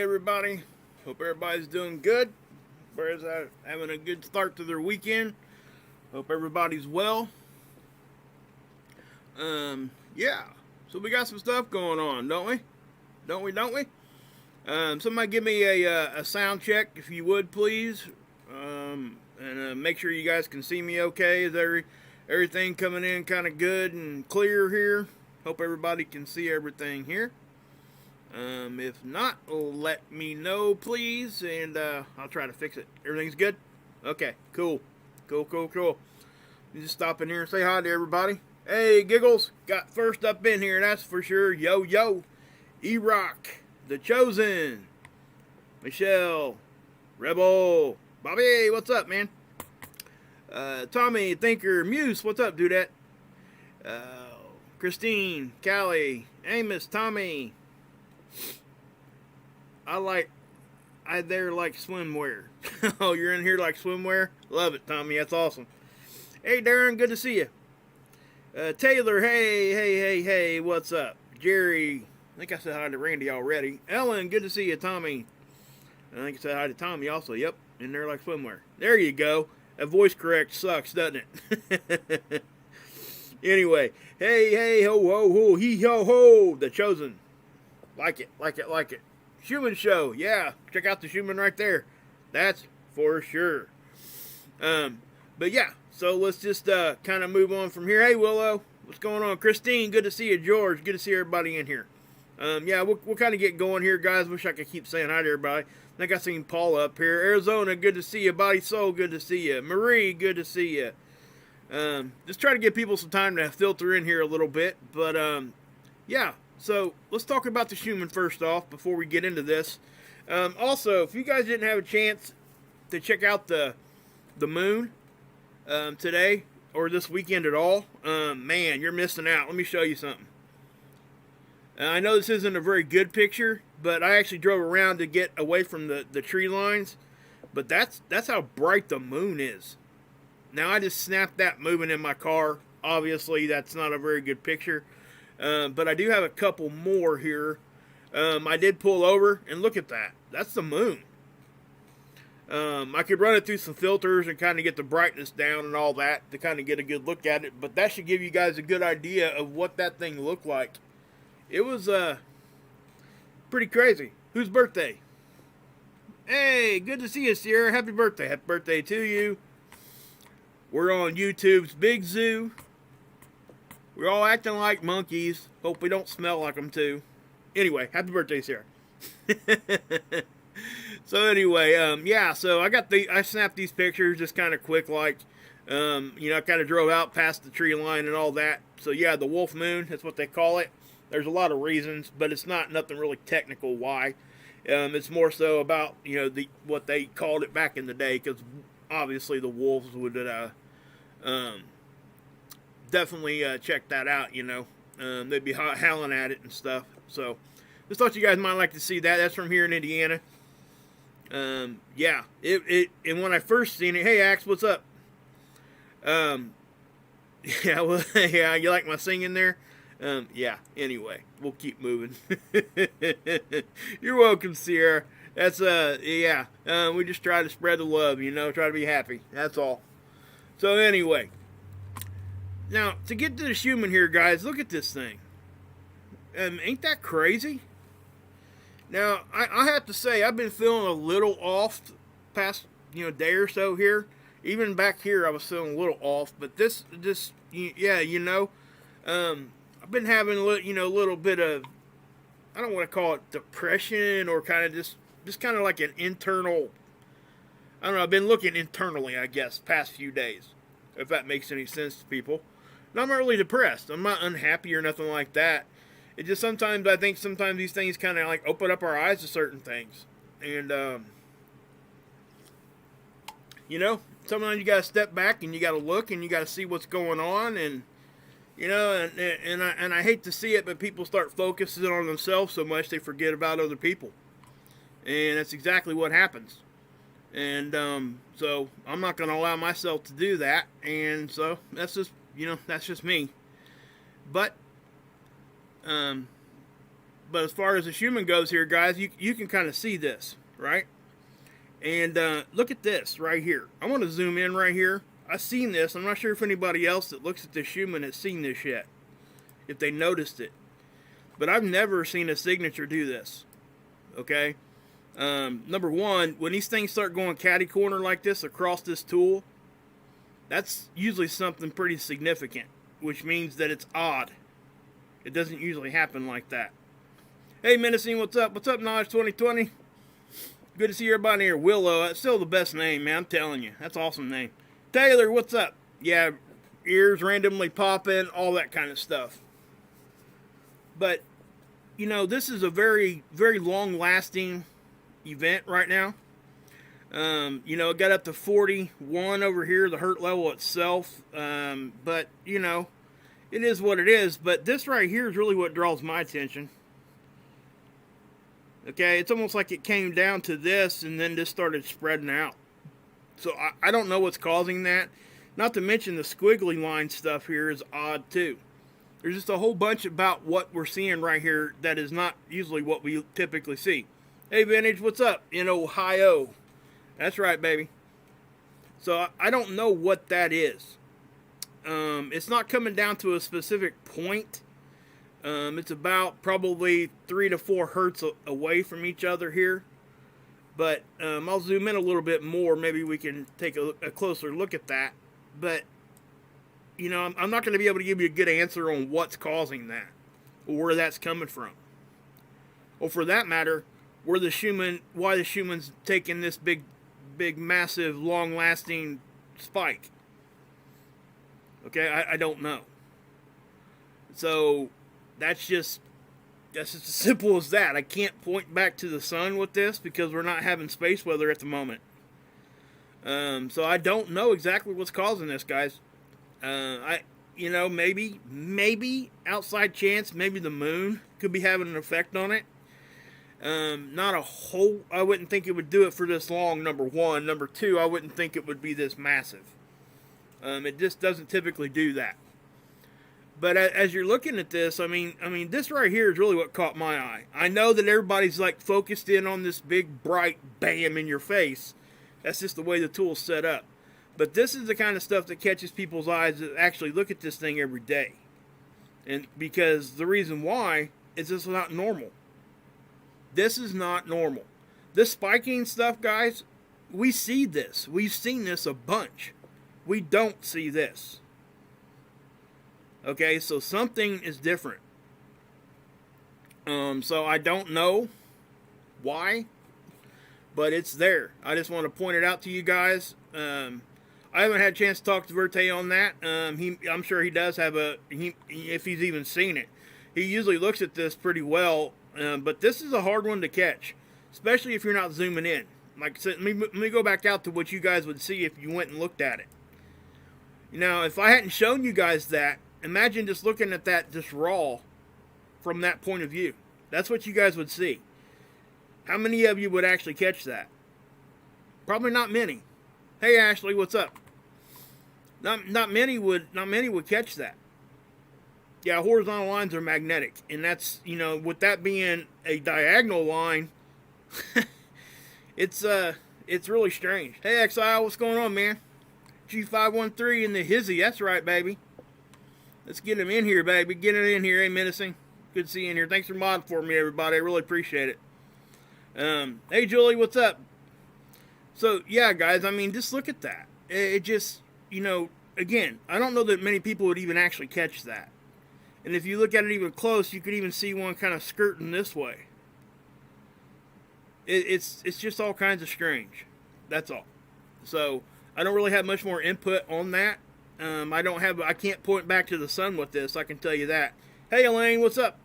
everybody. Hope everybody's doing good. Everybody's having a good start to their weekend. Hope everybody's well. Yeah. So we got some stuff going on, don't we? Don't we? Somebody give me a sound check, if you would, please. And make sure you guys can see me okay. Is everything coming in kind of good and clear here? Hope everybody can see everything here. If not, let me know, please, and I'll try to fix it. Everything's good? Okay, cool. You just stop in here and say hi to everybody. Hey, Giggles, got first up in here, that's for sure. Yo, E-Rock, The Chosen, Michelle, Rebel, Bobby, what's up, man? Tommy, Thinker, Muse, what's up, dudette? Christine, Callie, Amos, Tommy. I like swimwear. Oh, you're in here like swimwear? Love it, Tommy. That's awesome. Hey, Darren, good to see you. Taylor, hey, what's up? Jerry, I think I said hi to Randy already. Ellen, good to see you. Tommy, I think I said hi to Tommy also. Yep, in there like swimwear. There you go. That voice correct sucks, doesn't it? Anyway, hey, ho, he, ho, The Chosen. Like it. Schumann show, yeah. Check out the Schumann right there. That's for sure. But yeah, so let's just kind of move on from here. Hey, Willow, what's going on? Christine, good to see you. George, good to see everybody in here. Yeah, we'll kind of get going here, guys. Wish I could keep saying hi to everybody. I think I seen Paul up here. Arizona, good to see you. Body Soul, good to see you. Marie, good to see you. Just try to give people some time to filter in here a little bit. But, yeah. So, let's talk about the Schumann first off before we get into this. Also, if you guys didn't have a chance to check out the moon today or this weekend at all, man, you're missing out. Let me show you something. I know this isn't a very good picture, but I actually drove around to get away from the tree lines. But that's how bright the moon is. Now, I just snapped that moving in my car. Obviously, that's not a very good picture. But I do have a couple more here. I did pull over, and look at that. That's the moon. I could run it through some filters and kind of get the brightness down and all that to kind of get a good look at it. But that should give you guys a good idea of what that thing looked like. It was pretty crazy. Whose birthday? Hey, good to see you, Sierra. Happy birthday. Happy birthday to you. We're on YouTube's Big Zoo. We're all acting like monkeys. Hope we don't smell like them, too. Anyway, happy birthday, Sarah. So anyway, yeah, so I snapped these pictures just kind of quick, like, I kind of drove out past the tree line and all that. So yeah, the wolf moon, that's what they call it. There's a lot of reasons, but it's nothing really technical why. It's more so about, what they called it back in the day, because obviously the wolves would, definitely check that out, they'd be howling at it and stuff. So just thought you guys might like to see that. That's from here in Indiana. Yeah, and when I first seen it, hey Axe, what's up? Yeah, well, yeah, you like my singing there? Yeah, anyway, we'll keep moving. You're welcome, Sierra. That's, yeah, we just try to spread the love, try to be happy. That's all. So anyway, now, to get to the Schumann here, guys, look at this thing. Ain't that crazy? Now, I have to say, I've been feeling a little off past, day or so here. Even back here, I was feeling a little off. But this, yeah, I've been having a little bit of, I don't want to call it depression or kind of just kind of like an internal, I don't know, I've been looking internally, I guess, past few days. If that makes any sense to people. And I'm not really depressed. I'm not unhappy or nothing like that. It just sometimes, I think sometimes these things kind of like open up our eyes to certain things. And, sometimes you got to step back and you got to look and you got to see what's going on. And, and I hate to see it, but people start focusing on themselves so much they forget about other people. And that's exactly what happens. And so I'm not going to allow myself to do that. And so that's just, that's just me. But But as far as the Schumann goes here, guys, you can kind of see this, right? And look at this right here. I want to zoom in right here. I've seen this. I'm not sure if anybody else that looks at the Schumann has seen this yet, if they noticed it. But I've never seen a signature do this. Okay? Number one, when these things start going catty corner like this across this tool, that's usually something pretty significant, which means that it's odd. It doesn't usually happen like that. Hey, Menacing, what's up? What's up, Knowledge 2020? Good to see everybody here. Willow, that's still the best name, man. I'm telling you. That's an awesome name. Taylor, what's up? Yeah, ears randomly popping, all that kind of stuff. But, you know, this is a very, very long-lasting event right now. You know, it got up to 41 over here, the hurt level itself. But, you know, it is what it is. But this right here is really what draws my attention. Okay, it's almost like it came down to this and then just started spreading out. So I don't know what's causing that. Not to mention the squiggly line stuff here is odd too. There's just a whole bunch about what we're seeing right here that is not usually what we typically see. Hey, Vintage, what's up? In Ohio. That's right, baby. So I don't know what that is. It's not coming down to a specific point. It's about probably 3 to 4 hertz away from each other here. But I'll zoom in a little bit more. Maybe we can take a closer look at that. But, you know, I'm not going to be able to give you a good answer on what's causing that, or where that's coming from. Or for that matter, why the Schumann's taking this big, massive, long-lasting spike. Okay, I don't know. So that's just as simple as that. I can't point back to the sun with this because we're not having space weather at the moment. So I don't know exactly what's causing this, guys. You know, maybe outside chance, maybe the moon could be having an effect on it. Not a whole, I wouldn't think it would do it for this long, number one. Number two, I wouldn't think it would be this massive. It just doesn't typically do that. But as you're looking at this, I mean, this right here is really what caught my eye. I know that everybody's like focused in on this big, bright bam in your face. That's just the way the tool's set up. But this is the kind of stuff that catches people's eyes that actually look at this thing every day. And because the reason why is this is not normal. This is not normal. This spiking stuff, guys, we see this. We've seen this a bunch. We don't see this. Okay, so something is different. So I don't know why, but it's there. I just want to point it out to you guys. I haven't had a chance to talk to Verte on that. I'm sure he does have if he's even seen it. He usually looks at this pretty well, but this is a hard one to catch, especially if you're not zooming in. Like I said, let me go back out to what you guys would see if you went and looked at it. Now, if I hadn't shown you guys that, imagine just looking at that just raw from that point of view. That's what you guys would see. How many of you would actually catch that? Probably not many. Hey Ashley, what's up? Not many would catch that. Yeah, horizontal lines are magnetic, and that's, you know, with that being a diagonal line, it's really strange. Hey Exile, what's going on, man? G513 in the hizzy. That's right, baby. Let's get him in here, baby. Get it in here. Hey, Menacing. Good to see you in here. Thanks for modding for me, everybody. I really appreciate it. Hey, Julie, what's up? So, yeah, guys, I mean, just look at that. It just, you know, again, I don't know that many people would even actually catch that. And if you look at it even close, you could even see one kind of skirting this way. It's just all kinds of strange. That's all. So, I don't really have much more input on that. I can't point back to the sun with this, I can tell you that. Hey Elaine, what's up?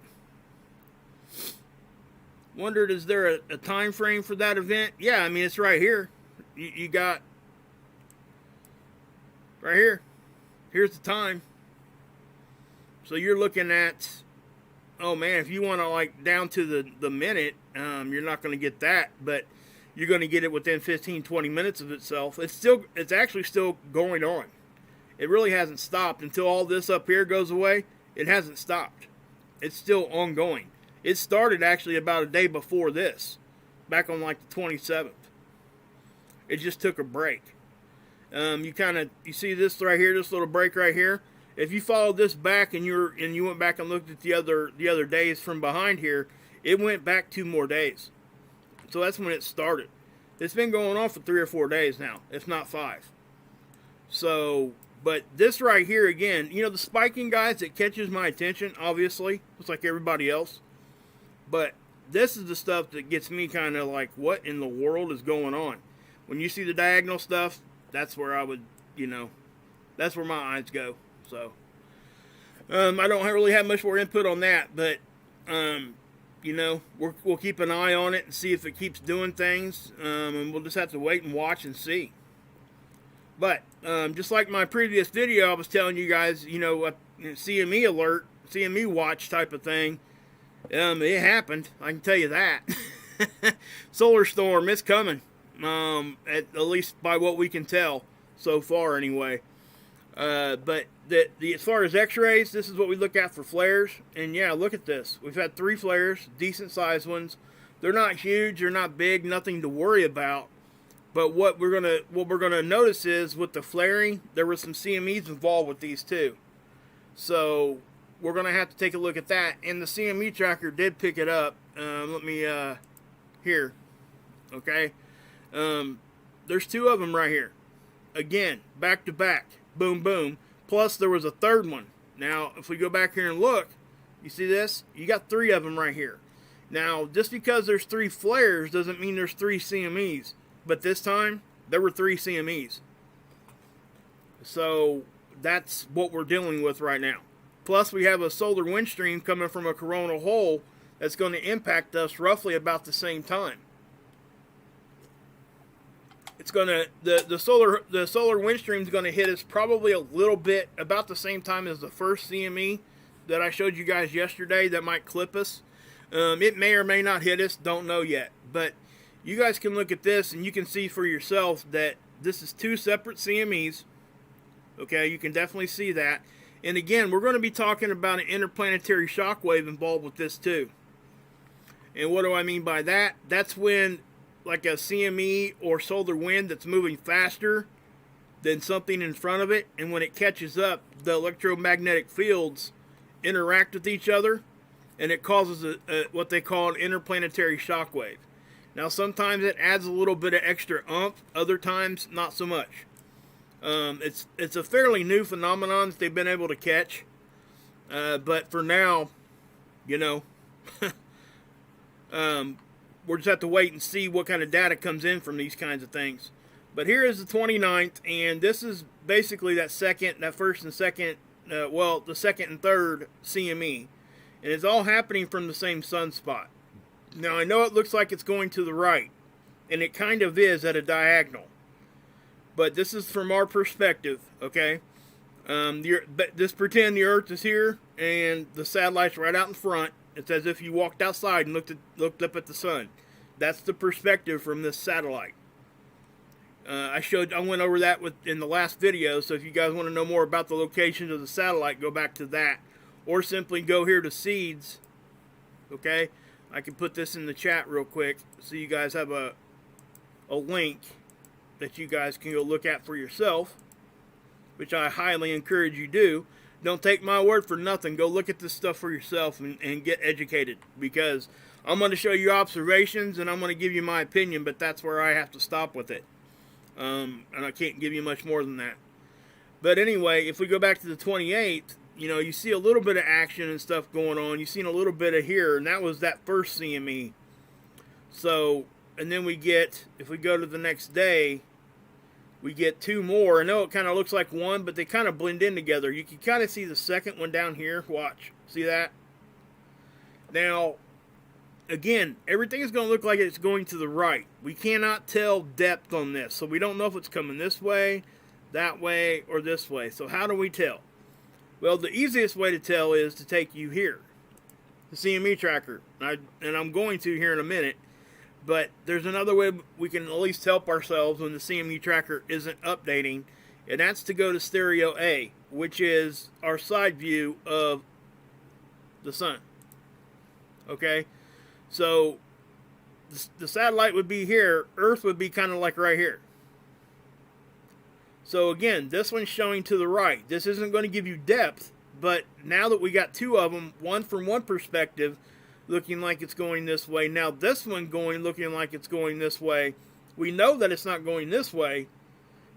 Wondered, is there a time frame for that event? Yeah, I mean, it's right here. You got, right here. Here's the time. So you're looking at, oh man, if you want to like down to the minute, you're not going to get that, but you're going to get it within 15-20 minutes of itself. It's actually still going on. It really hasn't stopped until all this up here goes away. It hasn't stopped. It's still ongoing. It started actually about a day before this, back on like the 27th. It just took a break. You see this right here, this little break right here. If you followed this back and you went back and looked at the other days from behind here, it went back 2 more days. So that's when it started. It's been going on for 3 or 4 days now, if not 5. So, but this right here again, you know, the spiking, guys, it catches my attention, obviously. It's like everybody else. But this is the stuff that gets me kind of like, what in the world is going on? When you see the diagonal stuff, that's where I would, you know, that's where my eyes go. So, I don't really have much more input on that, but, you know, we'll keep an eye on it and see if it keeps doing things, and we'll just have to wait and watch and see. But, just like my previous video, I was telling you guys, you know, a CME alert, CME watch type of thing, it happened, I can tell you that. Solar storm, it's coming, at least by what we can tell so far anyway. But as far as x-rays, this is what we look at for flares. And yeah, look at this. We've had 3 flares, decent sized ones. They're not huge, they're not big, nothing to worry about. But what we're gonna notice is with the flaring, there were some CMEs involved with these too. So we're gonna have to take a look at that. And the CME tracker did pick it up. Let me here. Okay. There's 2 of them right here. Again, back to back. Boom, boom. Plus, there was a 3rd one. Now, if we go back here and look, you see this? You got 3 of them right here. Now, just because there's 3 flares doesn't mean there's 3 CMEs. But this time, there were 3 CMEs. So, that's what we're dealing with right now. Plus, we have a solar wind stream coming from a coronal hole that's going to impact us roughly about the same time. It's gonna the solar wind stream is gonna hit us probably a little bit about the same time as the first CME that I showed you guys yesterday. That might clip us. It may or may not hit us. Don't know yet. But you guys can look at this and you can see for yourself that this is 2 separate CMEs. Okay, you can definitely see that. And again, we're going to be talking about an interplanetary shock wave involved with this too. And what do I mean by that? That's when like a CME or solar wind that's moving faster than something in front of it, and when it catches up, the electromagnetic fields interact with each other, and it causes what they call an interplanetary shock wave. Now, sometimes it adds a little bit of extra oomph, other times not so much. It's a fairly new phenomenon that they've been able to catch, but for now, you know, we'll just have to wait and see what kind of data comes in from these kinds of things. But here is the 29th, and this is basically that first and second, the second and third CME. And it's all happening from the same sunspot. Now, I know it looks like it's going to the right, and it kind of is at a diagonal. But this is from our perspective, okay? Just pretend the Earth is here, and the satellite's right out in front. It's as if you walked outside and looked up at the sun. That's the perspective from this satellite. I went over that in the last video, so if you guys want to know more about the location of the satellite, go back to that. Or simply go here to seeds. Okay? I can put this in the chat real quick so you guys have a link that you guys can go look at for yourself, which I highly encourage you do. Don't take my word for nothing. Go look at this stuff for yourself and get educated, because I'm going to show you observations and I'm going to give you my opinion, but that's where I have to stop with it. And I can't give you much more than that. But anyway, if we go back to the 28th, you know, you see a little bit of action and stuff going on. You've seen a little bit of here, and that was that first CME. So, and then we get, if we go to the next day, we get 2 more. I know it kind of looks like one, but they kind of blend in together. You can kind of see the second one down here. Watch. See that? Now, again, everything is going to look like it's going to the right. We cannot tell depth on this, so we don't know if it's coming this way, that way, or this way. So how do we tell? Well, the easiest way to tell is to take you here, the CME tracker. And I'm going to here in a minute. But there's another way we can at least help ourselves when the CME tracker isn't updating, and that's to go to stereo A, which is our side view of the sun. Okay, so the satellite would be here. Earth would be kind of like right here. So again, this one's showing to the right. This isn't going to give you depth, but now that we got two of them, one from one perspective, looking like it's going this way. Now this one looking like it's going this way. We know that it's not going this way,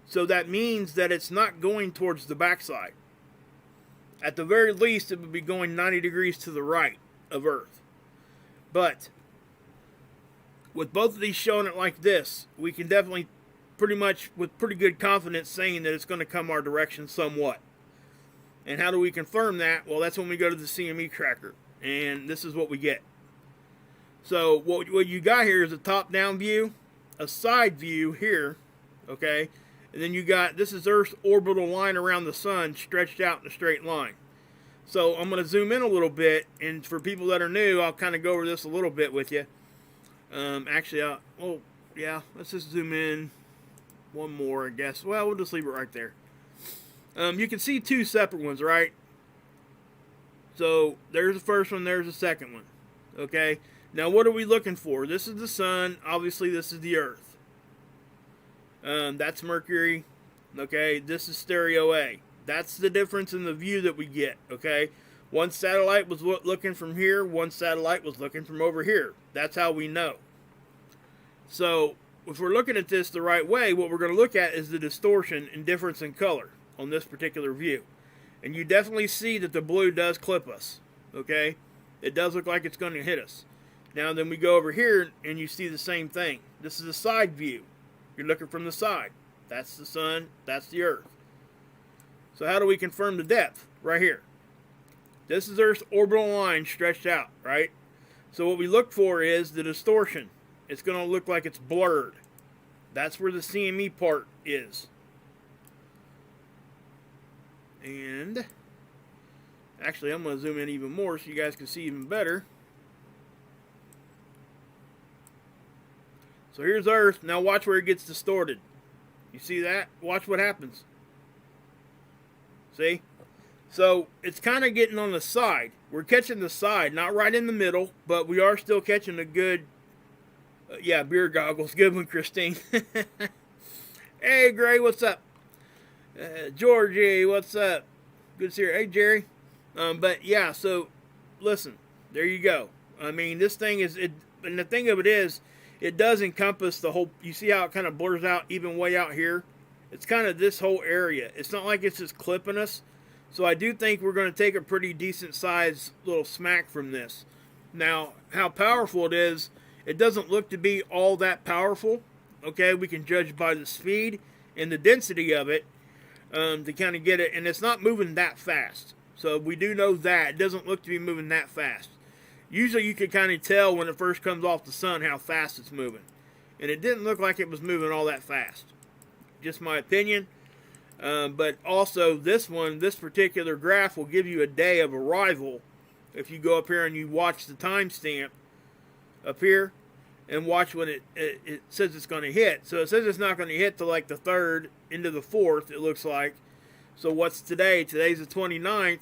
so that means that it's not going towards the backside. At the very least, it would be going 90 degrees to the right of Earth. But with both of these showing it like this, we can definitely pretty much with pretty good confidence saying that it's going to come our direction somewhat. And how do we confirm that? Well, that's when we go to the CME tracker. And this is what we get. So what you got here is a top-down view, a side view here, okay? And then you got, this is Earth's orbital line around the sun stretched out in a straight line. So I'm going to zoom in a little bit, and for people that are new, I'll kind of go over this a little bit with you. Actually, let's just zoom in one more, I guess. Well, we'll just leave it right there. You can see two separate ones, right? So there's the first one, there's the second one. Okay? Now, what are we looking for? This is the sun. Obviously, this is the Earth. That's Mercury. Okay? This is stereo A. That's the difference in the view that we get. Okay? One satellite was looking from here. One satellite was looking from over here. That's how we know. So, if we're looking at this the right way, what we're going to look at is the distortion and difference in color on this particular view. And you definitely see that the blue does clip us. Okay? It does look like it's going to hit us. Now then we go over here and you see the same thing. This is a side view. You're looking from the side. That's the sun. That's the Earth. So how do we confirm the depth? Right here. This is Earth's orbital line stretched out, right? So what we look for is the distortion. It's going to look like it's blurred. That's where the CME part is. And actually, I'm going to zoom in even more so you guys can see even better. So here's Earth. Now watch where it gets distorted. You see that? Watch what happens. See? So it's kind of getting on the side. We're catching the side, not right in the middle, but we are still catching a good, beer goggles. Good one, Christine. Hey, Gray, what's up? Georgie, what's up? Good to see you. Hey, Jerry. But yeah, so listen, there you go. I mean, this thing is, and the thing of it is, it does encompass the whole, you see how it kind of blurs out even way out here? It's kind of this whole area. It's not like it's just clipping us. So I do think we're going to take a pretty decent sized little smack from this. Now, how powerful it is, it doesn't look to be all that powerful. Okay, we can judge by the speed and the density of it to kind of get it. And it's not moving that fast. So we do know that. It doesn't look to be moving that fast. Usually you can kind of tell when it first comes off the sun how fast it's moving. And it didn't look like it was moving all that fast. Just my opinion. But also this particular graph will give you a day of arrival. If you go up here and you watch the timestamp up here and watch when it says it's going to hit. So it says it's not going to hit till like the 3rd into the 4th, it looks like. So what's today? Today's the 29th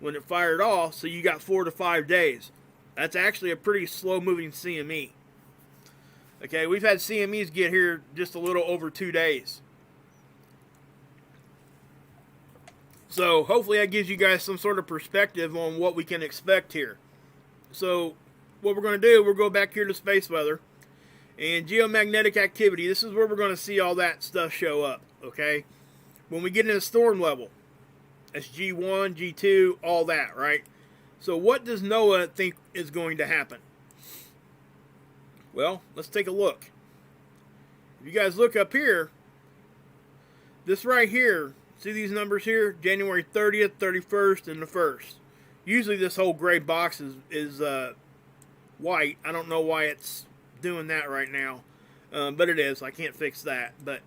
when it fired off. So you got 4 to 5 days. That's actually a pretty slow-moving CME. Okay, we've had CMEs get here just a little over 2 days. So hopefully that gives you guys some sort of perspective on what we can expect here. So what we're going to do, we'll go back here to space weather. And geomagnetic activity, this is where we're going to see all that stuff show up. Okay, when we get into storm level, that's G1, G2, all that, right? So what does NOAA think is going to happen? Well, let's take a look. If you guys look up here, this right here, see these numbers here? January 30th, 31st, and the 1st. Usually this whole gray box is white. I don't know why it's doing that right now. But it is. I can't fix that. But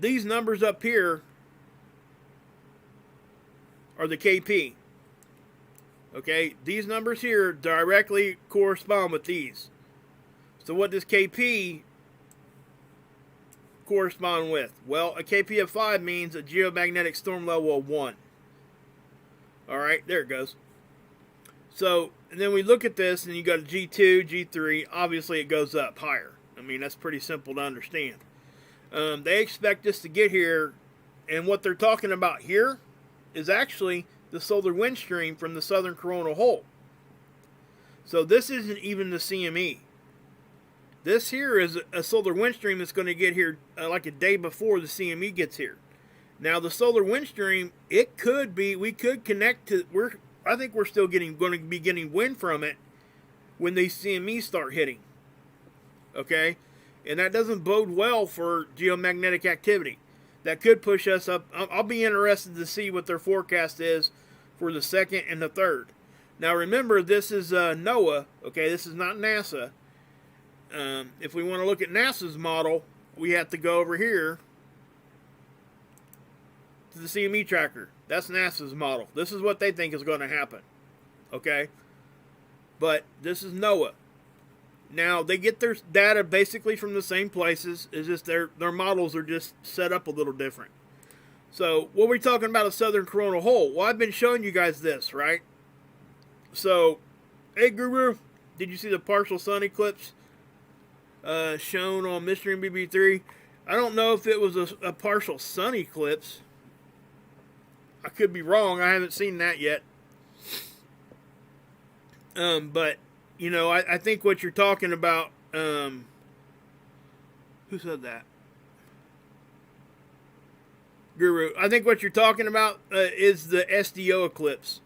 these numbers up here are the KP. Okay, these numbers here directly correspond with these. So what does KP correspond with? Well, a KP of 5 means a geomagnetic storm level of 1. Alright, there it goes. So And then we look at this, and you got a G2, G3. Obviously, it goes up higher. I mean, that's pretty simple to understand. They expect us to get here, and what they're talking about here is actually the solar wind stream from the southern coronal hole. So this isn't even the CME. This here is a solar wind stream that's going to get here like a day before the CME gets here. Now the solar wind stream, it could be, we could connect to, I think we're still going to be getting wind from it when these CMEs start hitting. Okay? And that doesn't bode well for geomagnetic activity. That could push us up. I'll be interested to see what their forecast is for the 2nd and the 3rd. Now remember, this is NOAA. Okay, this is not NASA. If we want to look at NASA's model, we have to go over here to the CME tracker. That's NASA's model. This is what they think is going to happen. Okay? But this is NOAA. Now, they get their data basically from the same places. It's just their models are just set up a little different. So, what we're talking about a southern coronal hole. Well, I've been showing you guys this, right? So, hey, Guru, did you see the partial sun eclipse shown on Mystery and BB3? I don't know if it was a partial sun eclipse. I could be wrong. I haven't seen that yet. But, you know, I think what you're talking about, who said that? Guru. I think what you're talking about is the SDO eclipse.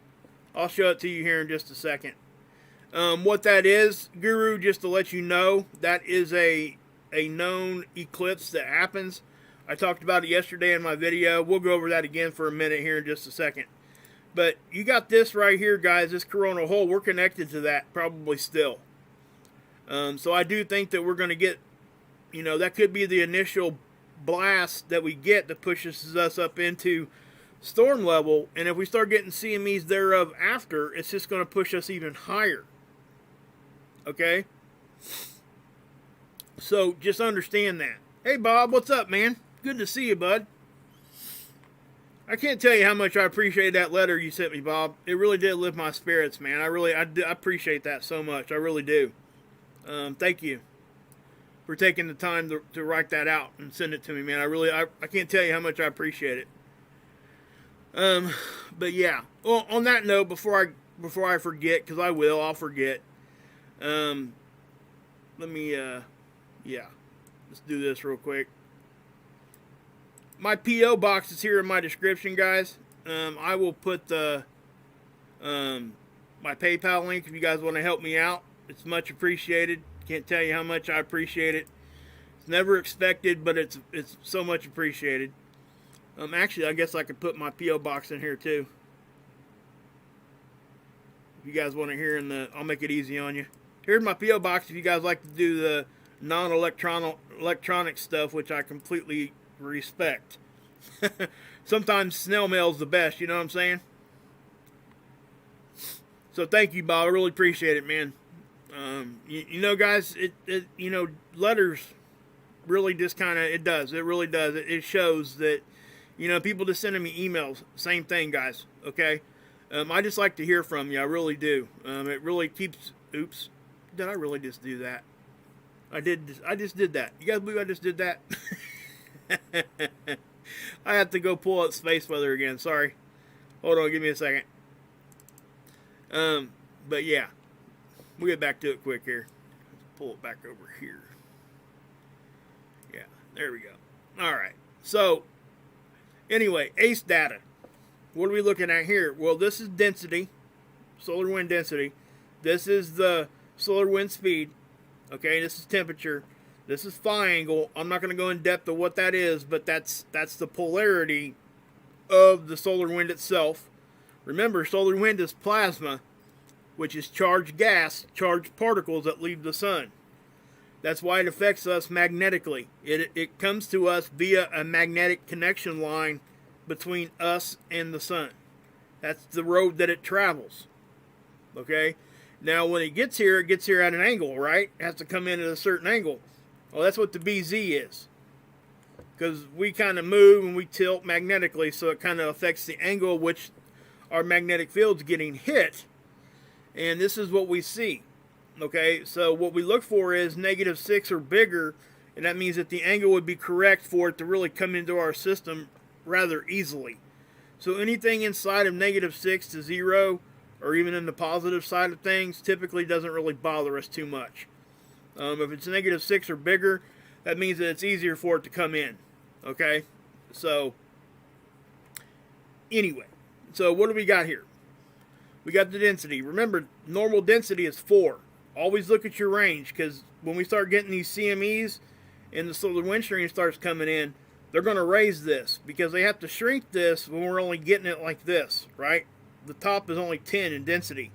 I'll show it to you here in just a second. What that is, Guru, just to let you know, that is a known eclipse that happens. I talked about it yesterday in my video. We'll go over that again for a minute here in just a second. But you got this right here, guys, this coronal hole. We're connected to that probably still. So I do think that we're going to get, you know, that could be the initial blast that we get that pushes us up into storm level. And if we start getting CMEs thereof after, it's just going to push us even higher. Okay? So just understand that. Hey, Bob, what's up, man? Good to see you, bud. I can't tell you how much I appreciate that letter you sent me, Bob. It really did lift my spirits, man. I appreciate that so much. I really do. Thank you for taking the time to write that out and send it to me, man. I can't tell you how much I appreciate it. But yeah. Well, on that note, before I forget, because I'll forget. Let me, yeah. Let's do this real quick. My P.O. box is here in my description, guys. I will put the my PayPal link if you guys want to help me out. It's much appreciated. Can't tell you how much I appreciate it. It's never expected, but it's so much appreciated. Actually, I guess I could put my P.O. box in here too. If you guys want to hear I'll make it easy on you. Here's my P.O. box if you guys like to do the non-electronic stuff, which I completely respect. Sometimes snail mail's the best, you know what I'm saying? So thank you, Bob. I really appreciate it, man. You know, guys, it you know, letters really just kind of, it really does. It shows that, you know, people just sending me emails. Same thing, guys. Okay? I just like to hear from you. I really do. It really keeps, oops. Did I really just do that? I just did that. You guys believe I just did that? I have to go pull up Space Weather again. Sorry. Hold on. Give me a second. But yeah. We'll get back to it quick here. Let's pull it back over here. Yeah. There we go. Alright. So, anyway. ACE data. What are we looking at here? Well, this is density. Solar wind density. This is the solar wind speed. Okay, this is temperature. This is phi angle. I'm not going to go in depth of what that is, but that's the polarity of the solar wind itself. Remember, solar wind is plasma, which is charged gas, charged particles that leave the sun. That's why it affects us magnetically. It comes to us via a magnetic connection line between us and the sun. That's the road that it travels. Okay? Now, when it gets here at an angle, right? It has to come in at a certain angle. Well, that's what the BZ is. Because we kind of move and we tilt magnetically, so it kind of affects the angle which our magnetic field's getting hit. And this is what we see. Okay, so what we look for is -6 or bigger, and that means that the angle would be correct for it to really come into our system rather easily. So anything inside of -6 to 0, or even in the positive side of things, typically doesn't really bother us too much. If it's -6 or bigger, that means that it's easier for it to come in. Okay, so anyway, so what do we got here? We got the density. Remember, normal density is 4. Always look at your range, because when we start getting these CMEs and the solar wind stream starts coming in, they're going to raise this, because they have to shrink this when we're only getting it like this, right? The top is only 10 in density.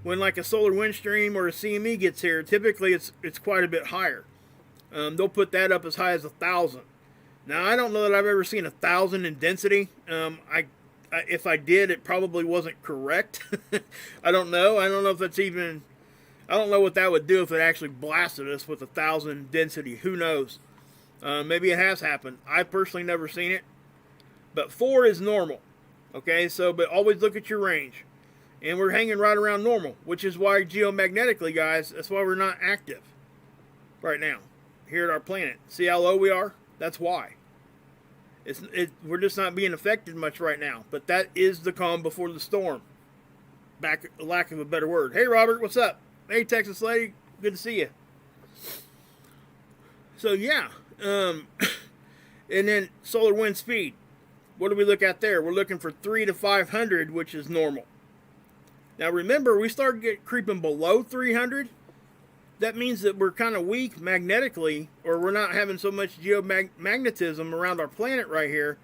When like a solar wind stream or a CME gets here, typically it's quite a bit higher. They'll put that up as high as 1,000. Now, I don't know that I've ever seen 1,000 in density. If I did, it probably wasn't correct. I don't know. I don't know if that's even... I don't know what that would do if it actually blasted us with 1,000 density. Who knows? Maybe it has happened. I've personally never seen it. But 4 is normal. Okay, so, but always look at your range. And we're hanging right around normal, which is why geomagnetically, guys, that's why we're not active right now here at our planet. See how low we are? That's why. We're just not being affected much right now. But that is the calm before the storm. Lack of a better word. Hey, Robert, what's up? Hey, Texas lady, good to see you. So, yeah. And then solar wind speed. What do we look at there? We're looking for 3 to 500, which is normal. Now, remember, we start creeping below 300. That means that we're kind of weak magnetically, or we're not having so much geomagnetism around our planet right here.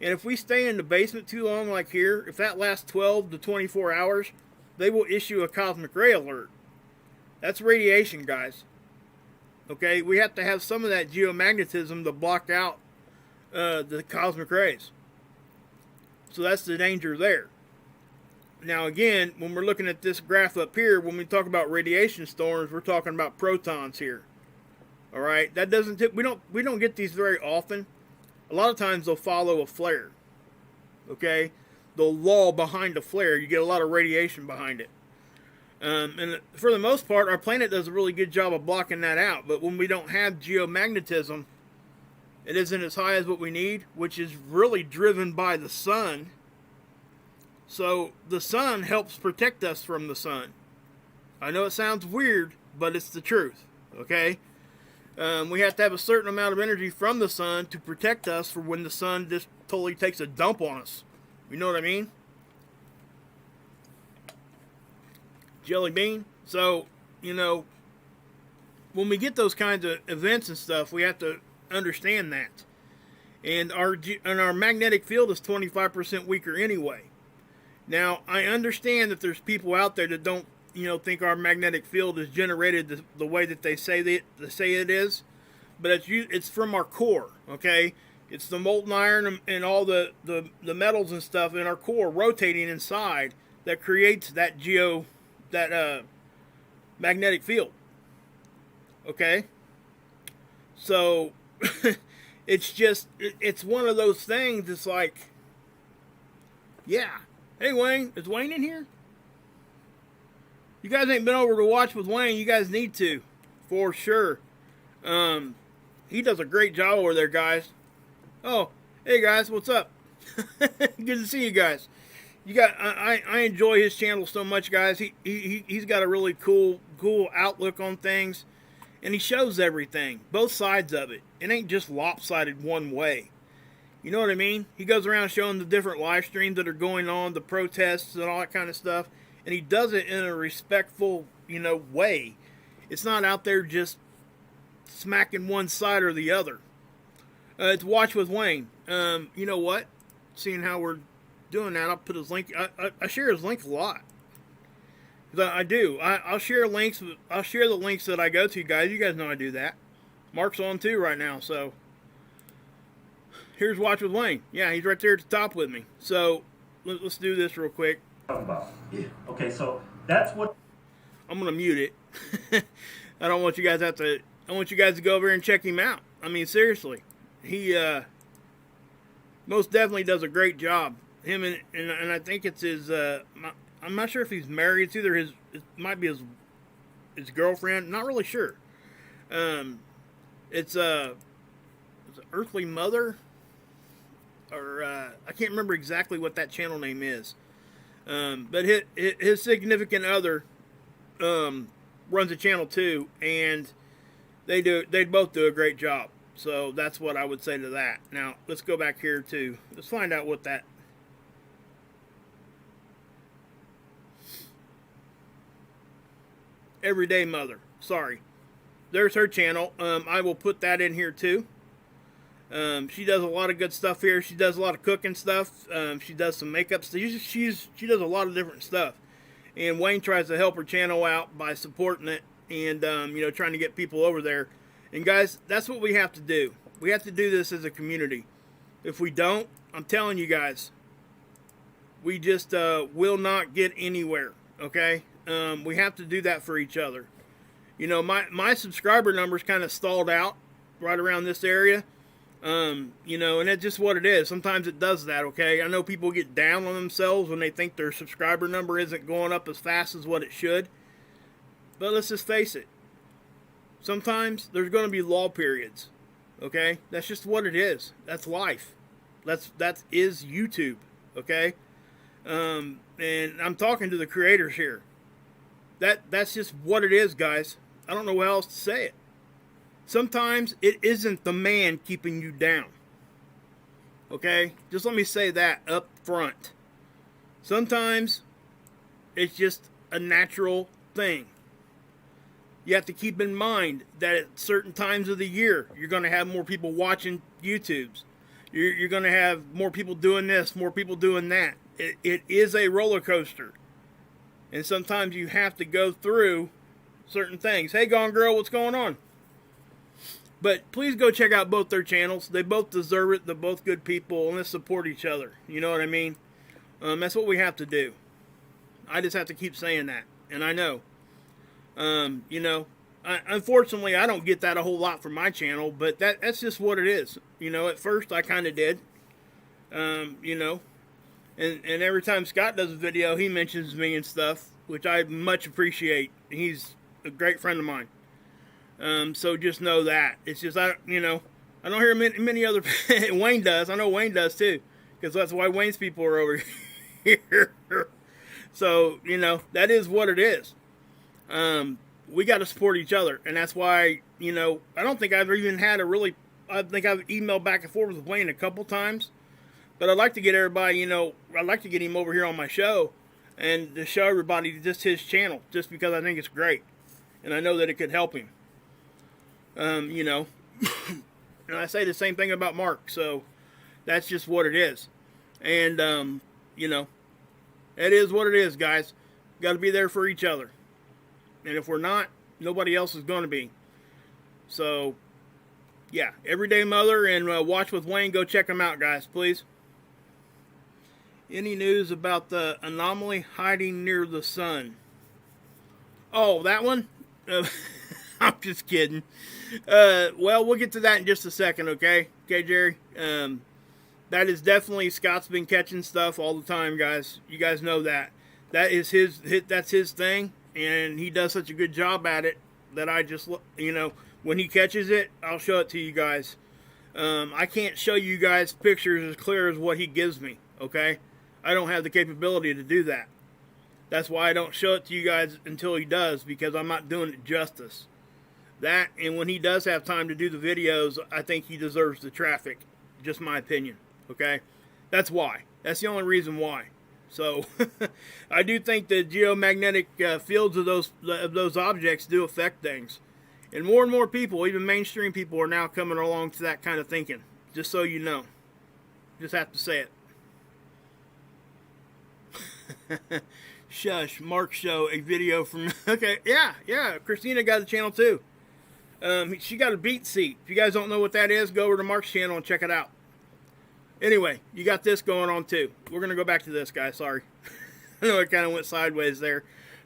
And if we stay in the basement too long like here, if that lasts 12 to 24 hours, they will issue a cosmic ray alert. That's radiation, guys. Okay, we have to have some of that geomagnetism to block out the cosmic rays. So that's the danger there. Now again, when we're looking at this graph up here, when we talk about radiation storms, we're talking about protons here. All right, that doesn't we don't get these very often. A lot of times they'll follow a flare. Okay, the law behind a flare, you get a lot of radiation behind it. And for the most part, our planet does a really good job of blocking that out. But when we don't have geomagnetism, it isn't as high as what we need, which is really driven by the sun. So the sun helps protect us from the sun. I know it sounds weird, but it's the truth. Okay? We have to have a certain amount of energy from the sun to protect us for when the sun just totally takes a dump on us. You know what I mean? Jelly bean. So, you know, when we get those kinds of events and stuff, we have to understand that. And our magnetic field is 25% weaker anyway. Now, I understand that there's people out there that don't, think our magnetic field is generated the way that they say it is, but it's from our core, okay? It's the molten iron and all the metals and stuff in our core rotating inside that creates that magnetic field, okay? So, it's one of those things. It's like, yeah. Hey, Wayne, is Wayne in here? You guys ain't been over to watch with Wayne. You guys need to, for sure. He does a great job over there, guys. Oh, hey, guys, what's up? Good to see you guys. I enjoy his channel so much, guys. He's got a really cool outlook on things, and he shows everything, both sides of it. It ain't just lopsided one way. You know what I mean? He goes around showing the different live streams that are going on, the protests and all that kind of stuff. And he does it in a respectful, way. It's not out there just smacking one side or the other. It's Watch with Wayne. You know what? Seeing how we're doing that, I'll put his link. I share his link a lot. I do. I'll share links. I'll share the links that I go to, guys. You guys know I do that. Mark's on too right now, so... Here's Watch with Wayne. Yeah, he's right there at the top with me. So, let's do this real quick. Yeah. Okay, so that's what... I'm going to mute it. I don't want you guys I want you guys to go over and check him out. I mean, seriously. He most definitely does a great job. Him and I think it's his... I'm not sure if he's married. It's either it might be his girlfriend. Not really sure. It's an Earthly Mother, or I can't remember exactly what that channel name is. But his significant other runs a channel too, and they both do a great job. So that's what I would say to that. Now let's go back here to let's find out what that. Everyday Mother. Sorry. There's her channel. I will put that in here too. She does a lot of good stuff here. She does a lot of cooking stuff. She does some makeup stuff. She does a lot of different stuff. And Wayne tries to help her channel out by supporting it and trying to get people over there. And guys, that's what we have to do. We have to do this as a community. If we don't, I'm telling you guys, we just will not get anywhere. Okay? We have to do that for each other. My subscriber numbers kind of stalled out right around this area. And that's just what it is. Sometimes it does that, okay? I know people get down on themselves when they think their subscriber number isn't going up as fast as what it should. But let's just face it. Sometimes there's going to be lull periods, okay? That's just what it is. That's life. That is YouTube, okay? And I'm talking to the creators here. That's just what it is, guys. I don't know how else to say it. Sometimes it isn't the man keeping you down. Okay? Just let me say that up front. Sometimes it's just a natural thing. You have to keep in mind that at certain times of the year, you're going to have more people watching YouTubes. You're going to have more people doing this, more people doing that. It is a roller coaster. And sometimes you have to go through certain things. Hey, Gone Girl, what's going on? But please go check out both their channels. They both deserve it. They're both good people, and let's support each other. You know what I mean? That's what we have to do. I just have to keep saying that, and I know. Unfortunately, I don't get that a whole lot from my channel, but that's just what it is. At first I kind of did. And every time Scott does a video, he mentions me and stuff, which I much appreciate. He's a great friend of mine. So just know that. It's just, I don't hear many other, Wayne does. I know Wayne does too, because that's why Wayne's people are over here. So, that is what it is. We got to support each other. And that's why, I don't think I've even had I think I've emailed back and forth with Wayne a couple times. But I'd like to get everybody, I'd like to get him over here on my show and to show everybody just his channel, just because I think it's great. And I know that it could help him. And I say the same thing about Mark, so that's just what it is. And, it is what it is, guys. Got to be there for each other. And if we're not, nobody else is going to be. So, yeah, Everyday Mother and Watch with Wayne, go check them out, guys, please. Any news about the anomaly hiding near the sun? Oh, that one? I'm just kidding. Well, we'll get to that in just a second, okay? Okay, Jerry? That is definitely, Scott's been catching stuff all the time, guys. You guys know that. That is that's his thing, and he does such a good job at it that I just, when he catches it, I'll show it to you guys. I can't show you guys pictures as clear as what he gives me, okay? I don't have the capability to do that. That's why I don't show it to you guys until he does, because I'm not doing it justice. That, and when he does have time to do the videos, I think he deserves the traffic. Just my opinion, okay? That's why. That's the only reason why. So, I do think the geomagnetic fields of those objects do affect things. And more people, even mainstream people, are now coming along to that kind of thinking. Just so you know. Just have to say it. Shush, Mark show a video from, okay, yeah, Christina got a channel too. She got a beat seat. If you guys don't know what that is, go over to Mark's channel and check it out. Anyway, you got this going on too. We're going to go back to this, guys. Sorry. I know it kind of went sideways there.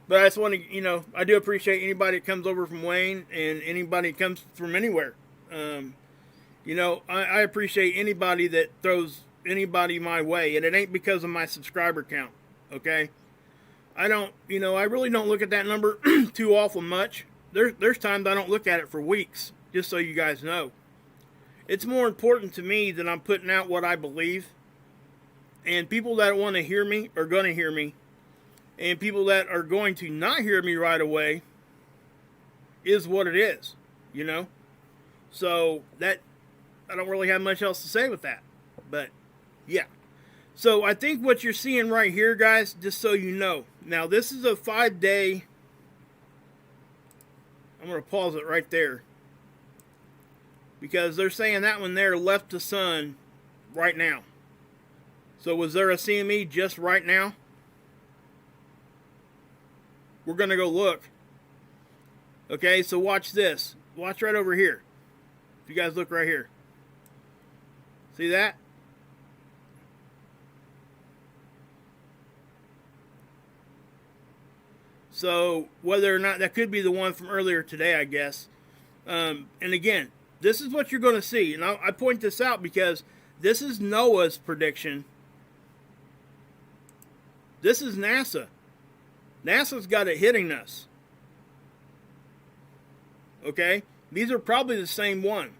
But I just want to, I do appreciate anybody that comes over from Wayne and anybody that comes from anywhere. I appreciate anybody that throws anybody my way. And it ain't because of my subscriber count. Okay? I don't, I really don't look at that number too awful much. There's times I don't look at it for weeks, just so you guys know. It's more important to me that I'm putting out what I believe. And people that want to hear me are going to hear me. And people that are going to not hear me right away is what it is, So that, I don't really have much else to say with that. But, yeah. So I think what you're seeing right here, guys, just so you know. Now, this is a 5-day. I'm going to pause it right there. Because they're saying that one there left the sun right now. So was there a CME just right now? We're going to go look. Okay, so watch this. Watch right over here. If you guys look right here. See that? So whether or not that could be the one from earlier today, I guess. And again, this is what you're going to see. And I point this out because this is NOAA's prediction. This is NASA. NASA's got it hitting us. Okay? These are probably the same one.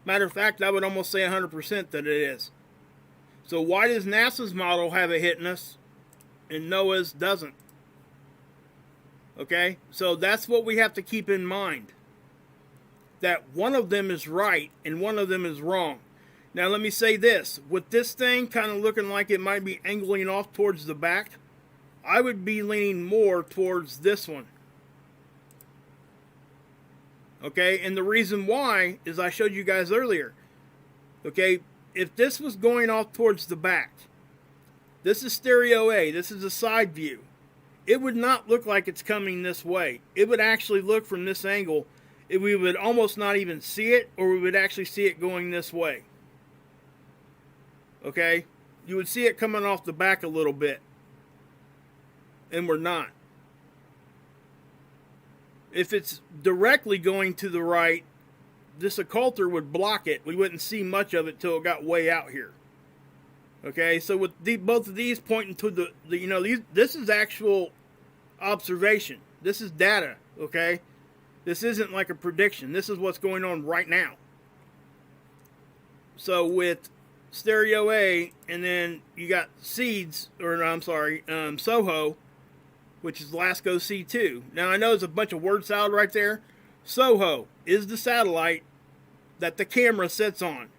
Matter of fact, I would almost say 100% that it is. So why does NASA's model have it hitting us and NOAA's doesn't? Okay? So that's what we have to keep in mind. That one of them is right and one of them is wrong. Now let me say this. With this thing kind of looking like it might be angling off towards the back, I would be leaning more towards this one. Okay, and the reason why is I showed you guys earlier. Okay, if this was going off towards the back, this is stereo A, this is a side view. It would not look like it's coming this way. It would actually look from this angle, we would almost not even see it, or we would actually see it going this way. Okay, you would see it coming off the back a little bit. And we're not. If it's directly going to the right, this occulter would block it. We wouldn't see much of it till it got way out here. Okay, so with both of these pointing to this is actual observation. This is data, okay? This isn't like a prediction. This is what's going on right now. So with stereo A, and then you got SOHO, which is LASCO C2. Now I know there's a bunch of word salad right there. SOHO is the satellite that the camera sits on.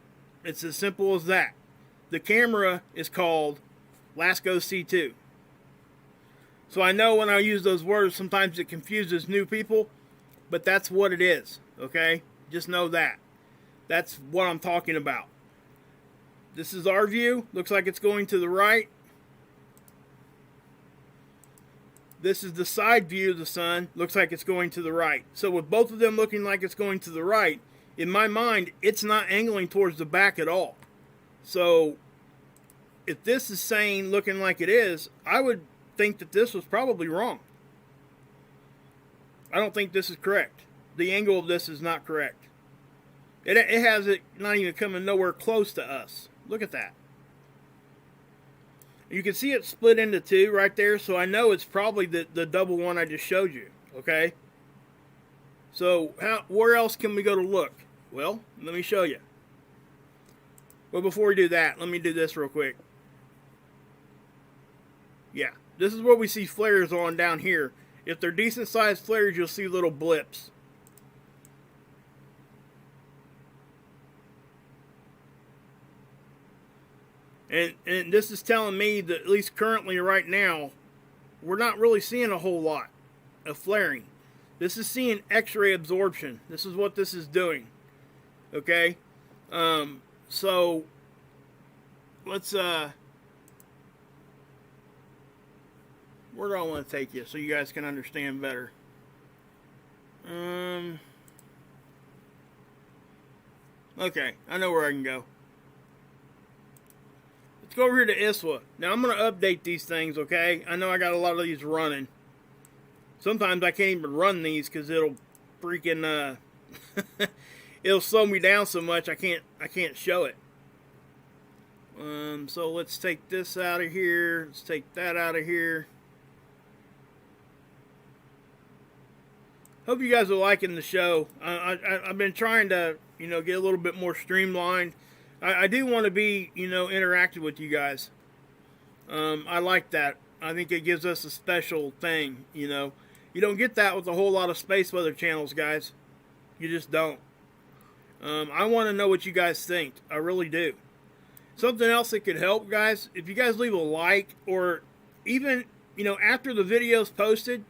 It's as simple as that. The camera is called LASCO C2. So I know when I use those words, sometimes it confuses new people, but that's what it is, okay? Just know that. That's what I'm talking about. This is our view. Looks like it's going to the right. This is the side view of the sun. Looks like it's going to the right. So with both of them looking like it's going to the right, in my mind, it's not angling towards the back at all. So if this is saying looking like it is, I would think that this was probably wrong. I don't think this is correct. The angle of this is not correct. It has it not even coming nowhere close to us. Look at that. You can see it split into two right there, so I know it's probably the double one I just showed you, okay? So where else can we go to look? Well, let me show you. Well, before we do that, let me do this real quick. Yeah, this is where we see flares on down here. If they're decent sized flares, you'll see little blips. And this is telling me that at least currently right now, we're not really seeing a whole lot of flaring. This is seeing X-ray absorption. This is what this is doing. Okay? So, let's, where do I want to take you so you guys can understand better? Okay, I know where I can go. Let's go over here to ISWA. Now, I'm going to update these things, okay? I know I got a lot of these running. Sometimes I can't even run these because it'll freaking, it'll slow me down so much I can't show it. So let's take this out of here. Let's take that out of here. Hope you guys are liking the show. I've been trying to, get a little bit more streamlined. I do want to be, interactive with you guys. I like that. I think it gives us a special thing, You don't get that with a whole lot of space weather channels, guys. You just don't. I want to know what you guys think. I really do. Something else that could help, guys, if you guys leave a like, or even, after the video's posted,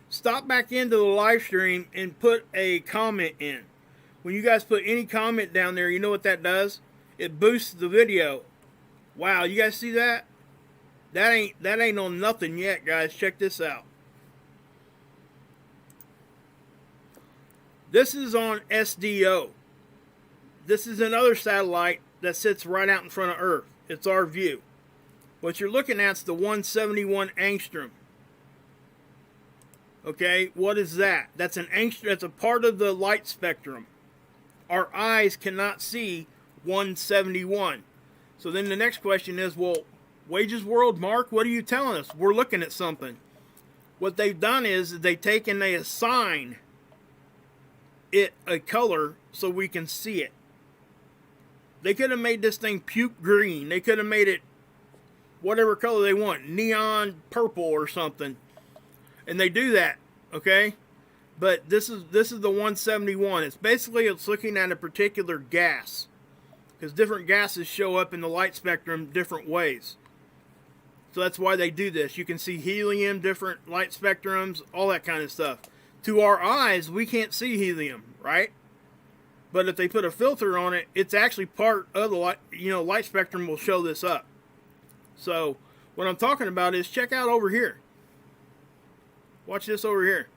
stop back into the live stream and put a comment in. When you guys put any comment down there, you know what that does? It boosts the video. Wow, you guys see that? That ain't on nothing yet, guys. Check this out. This is on SDO. This is another satellite that sits right out in front of Earth. It's our view. What you're looking at is the 171 angstrom. Okay, what is that? That's an angstrom. That's a part of the light spectrum. Our eyes cannot see 171. So then the next question is, well, Wages World, Mark, what are you telling us? We're looking at something. What they've done is they take and they assign it a color so we can see it. They could have made this thing puke green. They could have made it whatever color they want, neon purple or something. And they do that, okay? But this is the 171. It's looking at a particular gas, because different gases show up in the light spectrum different ways. So that's why they do this. You can see helium, different light spectrums, all that kind of stuff. To our eyes, we can't see helium, right? But if they put a filter on it, it's actually part of the light, light spectrum will show this up. So what I'm talking about is, check out over here. Watch this over here.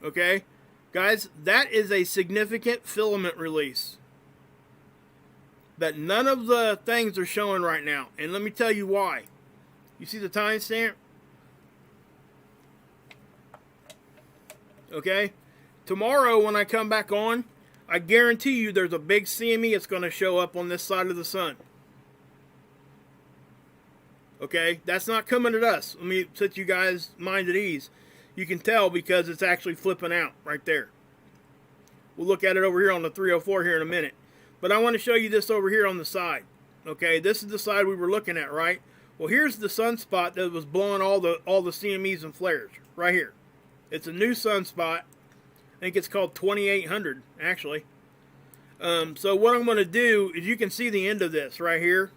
Okay? Guys, that is a significant filament release that none of the things are showing right now. And let me tell you why. You see the timestamp? Okay? Tomorrow when I come back on, I guarantee you there's a big CME that's going to show up on this side of the sun. Okay? That's not coming at us. Let me set you guys' mind at ease. You can tell because it's actually flipping out right there. We'll look at it over here on the 304 here in a minute. But I want to show you this over here on the side. Okay? This is the side we were looking at, right? Well, here's the sunspot that was blowing all the CMEs and flares right here. It's a new sunspot. I think it's called 2800, actually. So what I'm going to do is, you can see the end of this right here.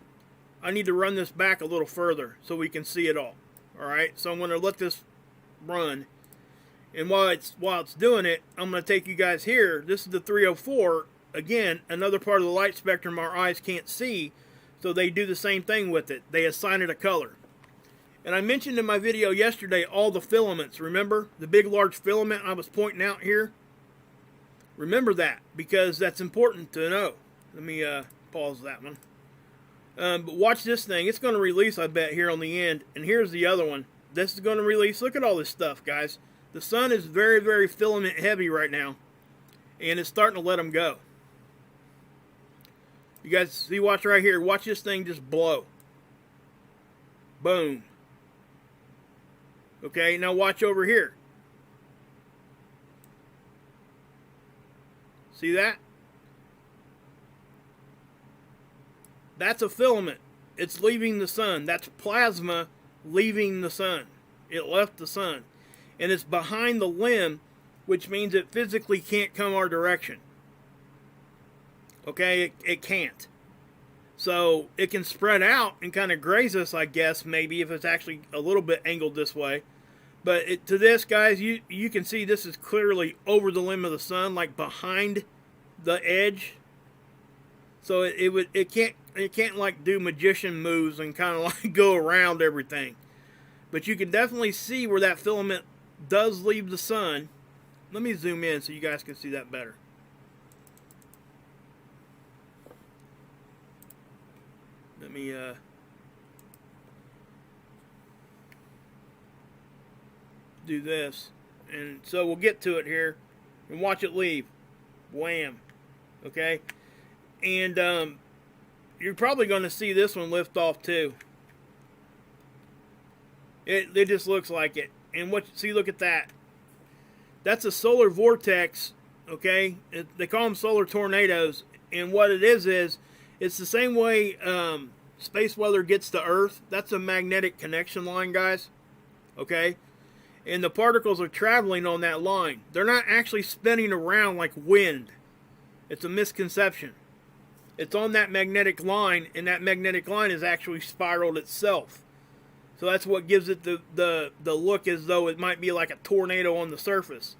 I need to run this back a little further so we can see it all. Alright, so I'm going to let this run. And while it's doing it, I'm going to take you guys here. This is the 304. Again, another part of the light spectrum our eyes can't see. So they do the same thing with it. They assign it a color. And I mentioned in my video yesterday all the filaments. Remember the big large filament I was pointing out here? Remember that, because that's important to know. Let me pause that one. But watch this thing. It's going to release, I bet, here on the end. And here's the other one. This is going to release. Look at all this stuff, guys. The sun is very, very filament heavy right now. And it's starting to let them go. You guys see, watch right here. Watch this thing just blow. Boom. Okay, now watch over here. See that? That's a filament. It's leaving the sun. That's plasma leaving the sun. It left the sun. And it's behind the limb, which means it physically can't come our direction. Okay, it can't. So it can spread out and kind of graze us, I guess, maybe, if it's actually a little bit angled this way. But to this, guys, you can see this is clearly over the limb of the sun, like behind the edge. So it can't like do magician moves and kind of like go around everything. But you can definitely see where that filament does leave the sun. Let me zoom in so you guys can see that better. Let me do this, and so we'll get to it here and watch it leave. Wham. Okay, and you're probably going to see this one lift off too. It just looks like it. And see, look at that. That's a solar vortex, okay? They call them solar tornadoes. And what it is it's the same way space weather gets to Earth. That's a magnetic connection line, guys, okay? And the particles are traveling on that line. They're not actually spinning around like wind. It's a misconception. It's on that magnetic line, and that magnetic line is actually spiraled itself. So that's what gives it the look as though it might be like a tornado on the surface.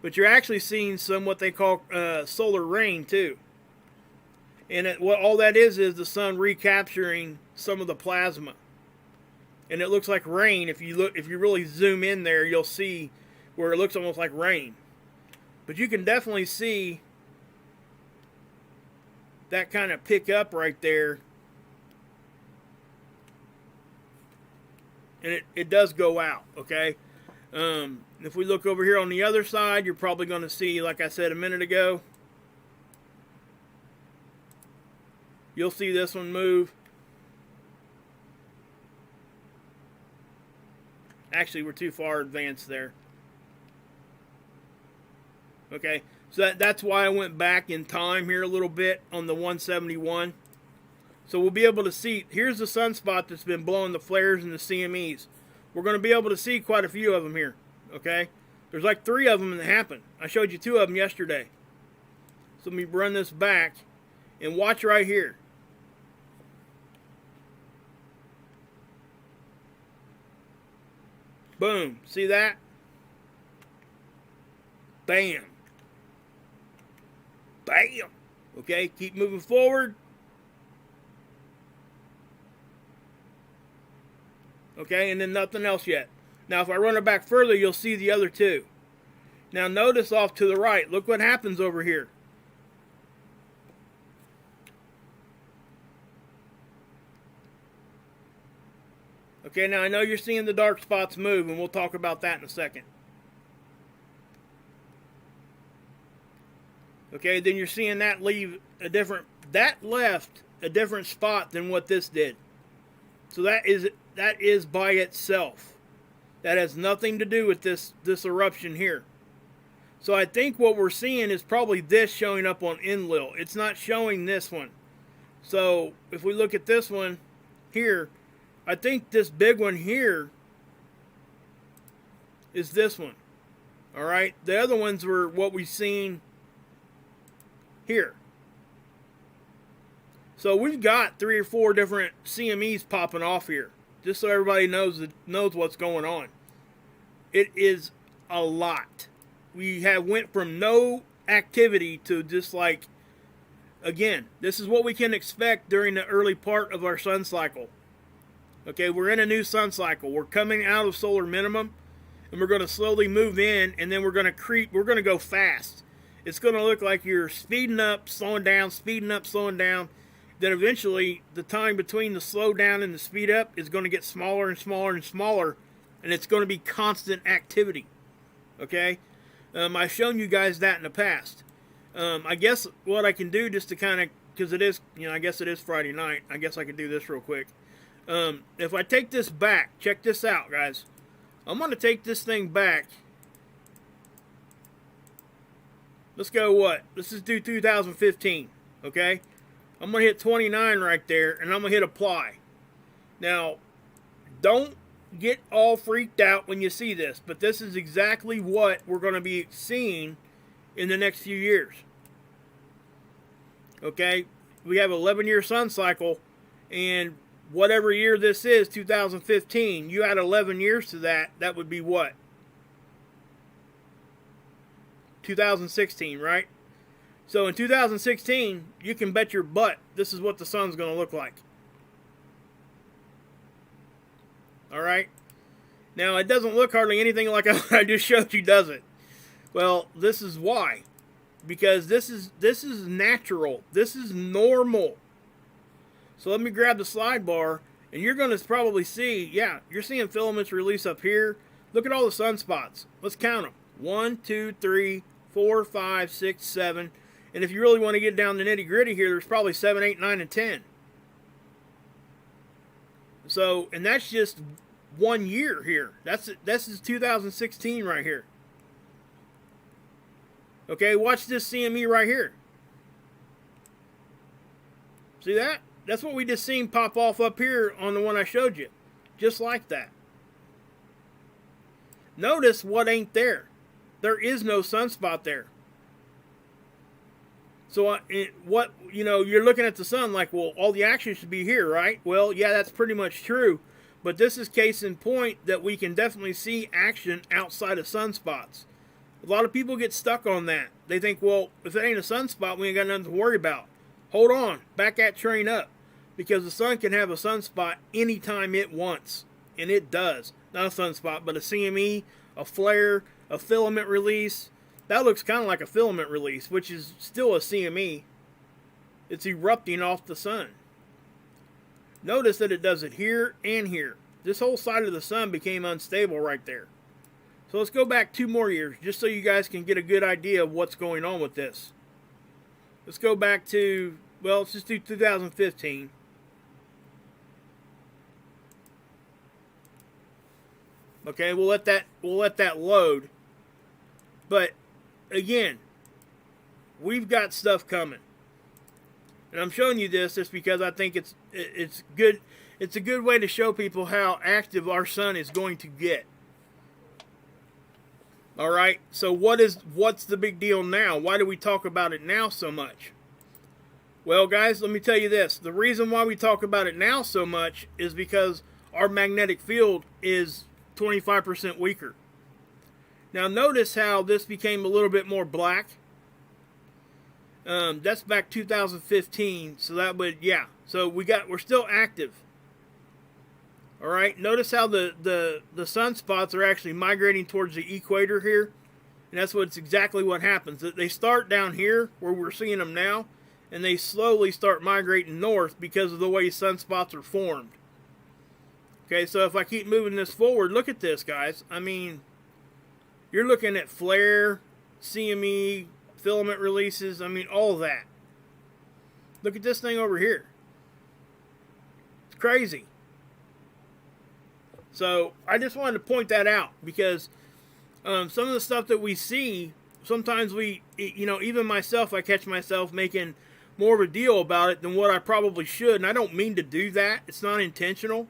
But you're actually seeing some what they call solar rain too. And what all that is the sun recapturing some of the plasma. And it looks like rain. If you really zoom in there, you'll see where it looks almost like rain. But you can definitely see that kind of pick up right there. And it does go out, okay? If we look over here on the other side, you're probably going to see, like I said a minute ago, you'll see this one move. Actually, we're too far advanced there. Okay, so that's why I went back in time here a little bit on the 171. So we'll be able to see, here's the sunspot that's been blowing the flares and the CMEs. We're going to be able to see quite a few of them here, okay? There's like 3 of them that happen. I showed you 2 of them yesterday. So let me run this back and watch right here. Boom, see that? Bam. Bam. Okay, keep moving forward. Okay, and then nothing else yet. Now, if I run it back further, you'll see the other 2. Now, notice off to the right. Look what happens over here. Okay, now I know you're seeing the dark spots move, and we'll talk about that in a second. Okay, then you're seeing that leave a different, that left a different spot than what this did. So that is by itself. That has nothing to do with this eruption here. So I think what we're seeing is probably this showing up on Enlil. It's not showing this one. So if we look at this one here, I think this big one here is this one. Alright, the other ones were what we've seen here. So we've got 3 or 4 different CMEs popping off here. Just so everybody knows what's going on. It is a lot. We have went from no activity to just like, again, this is what we can expect during the early part of our sun cycle. Okay, we're in a new sun cycle. We're coming out of solar minimum, and we're going to slowly move in, and then we're going to creep. We're going to go fast. It's going to look like you're speeding up, slowing down, speeding up, slowing down. Then eventually, the time between the slow down and the speed up is going to get smaller and smaller and smaller, and it's going to be constant activity. Okay? I've shown you guys that in the past. I guess what I can do just to kind of, because it is, I guess it is Friday night. I guess I can do this real quick. If I take this back, check this out, guys. I'm going to take this thing back. Let's go what? Let's just do 2015, okay? I'm going to hit 29 right there, and I'm going to hit apply. Now, don't get all freaked out when you see this, but this is exactly what we're going to be seeing in the next few years. Okay? We have an 11-year sun cycle, and whatever year this is, 2015, you add 11 years to that, that would be what? 2016, right? So in 2016, you can bet your butt this is what the sun's going to look like. Alright? Now, it doesn't look hardly anything like I just showed you, does it? Well, this is why. Because this is natural. This is normal. So let me grab the slide bar, and you're going to probably see, yeah, you're seeing filaments release up here. Look at all the sunspots. Let's count them. 1, 2, 3, 4, 5, 6, 7. And if you really want to get down the nitty-gritty here, there's probably 7, 8, 9, and 10. So, and that's just 1 year here. This is 2016 right here. Okay, watch this CME right here. See that? That's what we just seen pop off up here on the one I showed you. Just like that. Notice what ain't there. There is no sunspot there. So what, you know, you're looking at the sun like, well, all the action should be here, right? Well, yeah, that's pretty much true. But this is case in point that we can definitely see action outside of sunspots. A lot of people get stuck on that. They think, well, if it ain't a sunspot, we ain't got nothing to worry about. Hold on, back that train up. Because the sun can have a sunspot anytime it wants. And it does. Not a sunspot, but a CME, a flare, a filament release. That looks kind of like a filament release, which is still a CME. It's erupting off the sun. Notice that it does it here and here. This whole side of the sun became unstable right there. So let's go back 2 more years, just so you guys can get a good idea of what's going on with this. Let's go back to, well, let's just do 2015. Okay, we'll let that load. But again, we've got stuff coming. And I'm showing you this just because I think it's good. It's a good way to show people how active our sun is going to get. All right. So what's the big deal now? Why do we talk about it now so much? Well, guys, let me tell you this. The reason why we talk about it now so much is because our magnetic field is 25% weaker. Now notice how this became a little bit more black. That's back 2015, so that would, yeah. So we're still active. All right. Notice how the sunspots are actually migrating towards the equator here, and that's exactly what happens. They start down here where we're seeing them now, and they slowly start migrating north because of the way sunspots are formed. Okay, so if I keep moving this forward, look at this, guys. I mean, you're looking at flare, CME, filament releases. I mean, all of that. Look at this thing over here. It's crazy. So I just wanted to point that out because some of the stuff that we see, sometimes even myself, I catch myself making more of a deal about it than what I probably should. And I don't mean to do that. It's not intentional.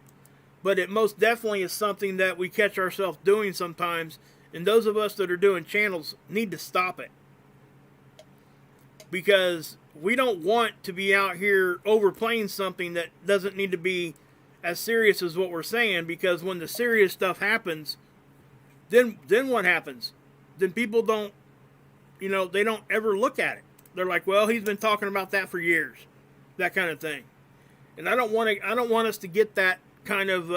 But it most definitely is something that we catch ourselves doing sometimes. And those of us that are doing channels need to stop it. Because we don't want to be out here overplaying something that doesn't need to be as serious as what we're saying. Because when the serious stuff happens, then what happens? Then people don't, they don't ever look at it. They're like, well, he's been talking about that for years. That kind of thing. And I don't want us to get that kind of,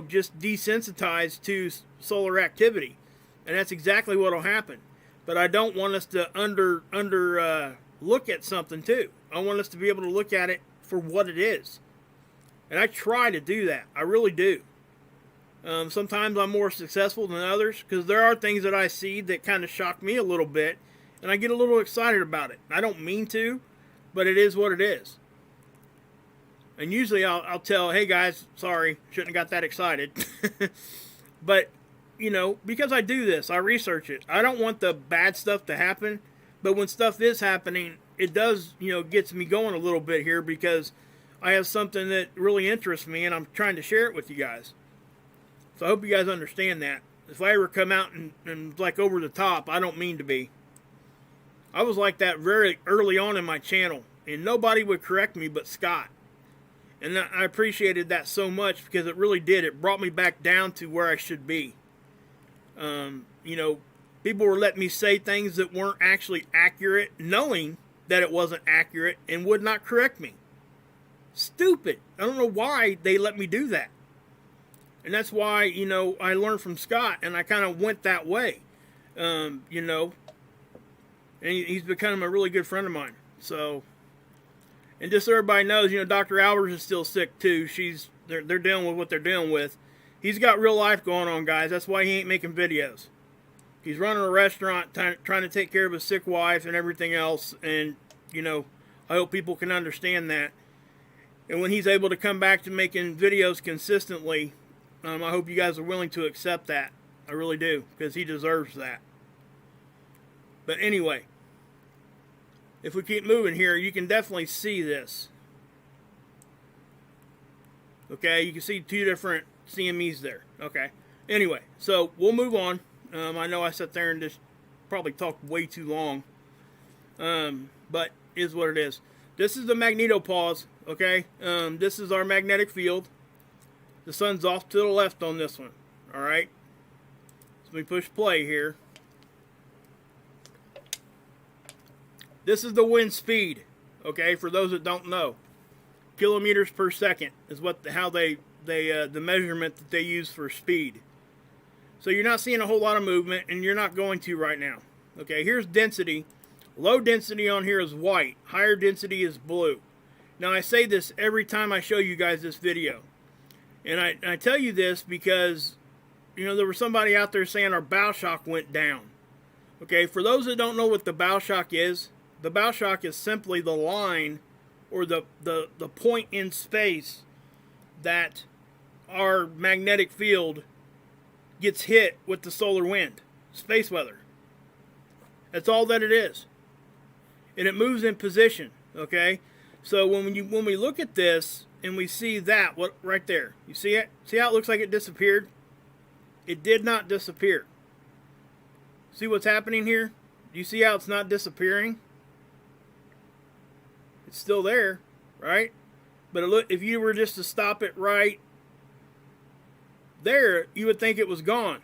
just desensitized to solar activity. And that's exactly what will happen. But I don't want us to look at something too. I want us to be able to look at it for what it is. And I try to do that. I really do. Sometimes I'm more successful than others because there are things that I see that kind of shock me a little bit. And I get a little excited about it. I don't mean to, but it is what it is. And usually I'll tell, hey guys, sorry, shouldn't have got that excited. But, because I do this, I research it. I don't want the bad stuff to happen. But when stuff is happening, it does, gets me going a little bit here because I have something that really interests me and I'm trying to share it with you guys. So I hope you guys understand that. If I ever come out and like over the top, I don't mean to be. I was like that very early on in my channel. And nobody would correct me but Scott. And I appreciated that so much because it really did. It brought me back down to where I should be. People were letting me say things that weren't actually accurate, knowing that it wasn't accurate, and would not correct me. Stupid. I don't know why they let me do that. And that's why, I learned from Scott, and I kind of went that way. And he's become a really good friend of mine. So... And just so everybody knows, Dr. Albers is still sick too. They're dealing with what they're dealing with. He's got real life going on, guys. That's why he ain't making videos. He's running a restaurant, trying to take care of his sick wife and everything else. And, I hope people can understand that. And when he's able to come back to making videos consistently, I hope you guys are willing to accept that. I really do, because he deserves that. But anyway, if we keep moving here, you can definitely see this. Okay, you can see two different CMEs there. Okay, anyway, so we'll move on. I know I sat there and just probably talked way too long. But is what it is. This is the Magnetopause. Okay, this is our magnetic field. The sun's off to the left on this one. Alright, so we push play here. This is the wind speed, okay, for those that don't know. Kilometers per second is what the measurement that they use for speed. So you're not seeing a whole lot of movement, and you're not going to right now. Okay, here's density. Low density on here is white. Higher density is blue. Now I say this every time I show you guys this video. And I tell you this because, you know, there was somebody out there saying our bow shock went down. Okay, for those that don't know what the bow shock is, the bow shock is simply the line or the point in space that our magnetic field gets hit with the solar wind, space weather. That's all that it is. And it moves in position, okay? So when we look at this and we see that, what right there, you see it? See how it looks like it disappeared? It did not disappear. See what's happening here? Do you see how it's not disappearing? It's still there, right? But look, if you were just to stop it right there, you would think it was gone.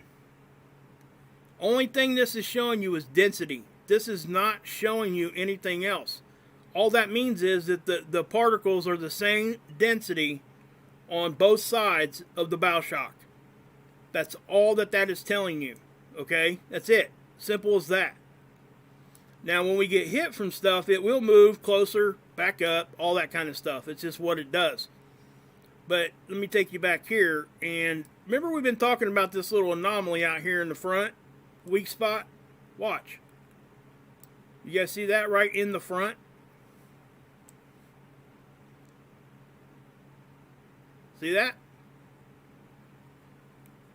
Only thing this is showing you is density. This is not showing you anything else. All that means is that the particles are the same density on both sides of the bow shock. That's all that is telling you. Okay? That's it. Simple as that. Now, when we get hit from stuff, it will move closer, back up, all that kind of stuff. It's just what it does. But let me take you back here. And remember we've been talking about this little anomaly out here in the front? Weak spot? Watch. You guys see that right in the front? See that?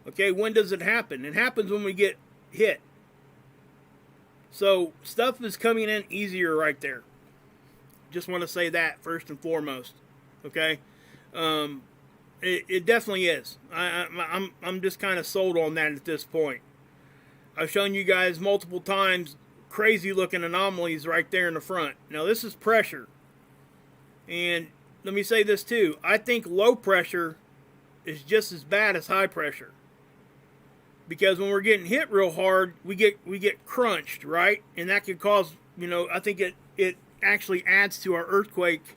Okay, when does it happen? It happens when we get hit. So stuff is coming in easier right there. Just want to say that first and foremost. Okay? It definitely is. I'm just kind of sold on that at this point. I've shown you guys multiple times crazy looking anomalies right there in the front. Now this is pressure. And let me say this too. I think low pressure is just as bad as high pressure. Because when we're getting hit real hard, we get crunched, right? And that could cause, you know, I think it actually adds to our earthquake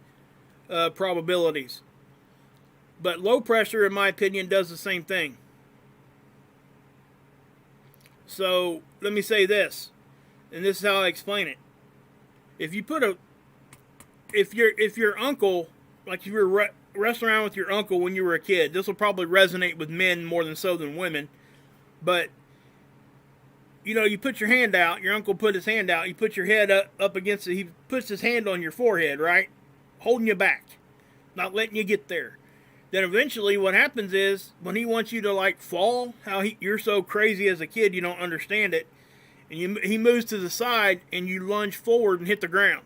probabilities. But low pressure, in my opinion, does the same thing. So let me say this, and this is how I explain it. If you put if your uncle, like if you were wrestling around with your uncle when you were a kid, this will probably resonate with men more than so than women. But, you know, you put your hand out, your uncle put his hand out, you put your head up against it, he puts his hand on your forehead, right? Holding you back, not letting you get there. Then eventually what happens is, when he wants you to like fall, you're so crazy as a kid you don't understand it, and he moves to the side and you lunge forward and hit the ground.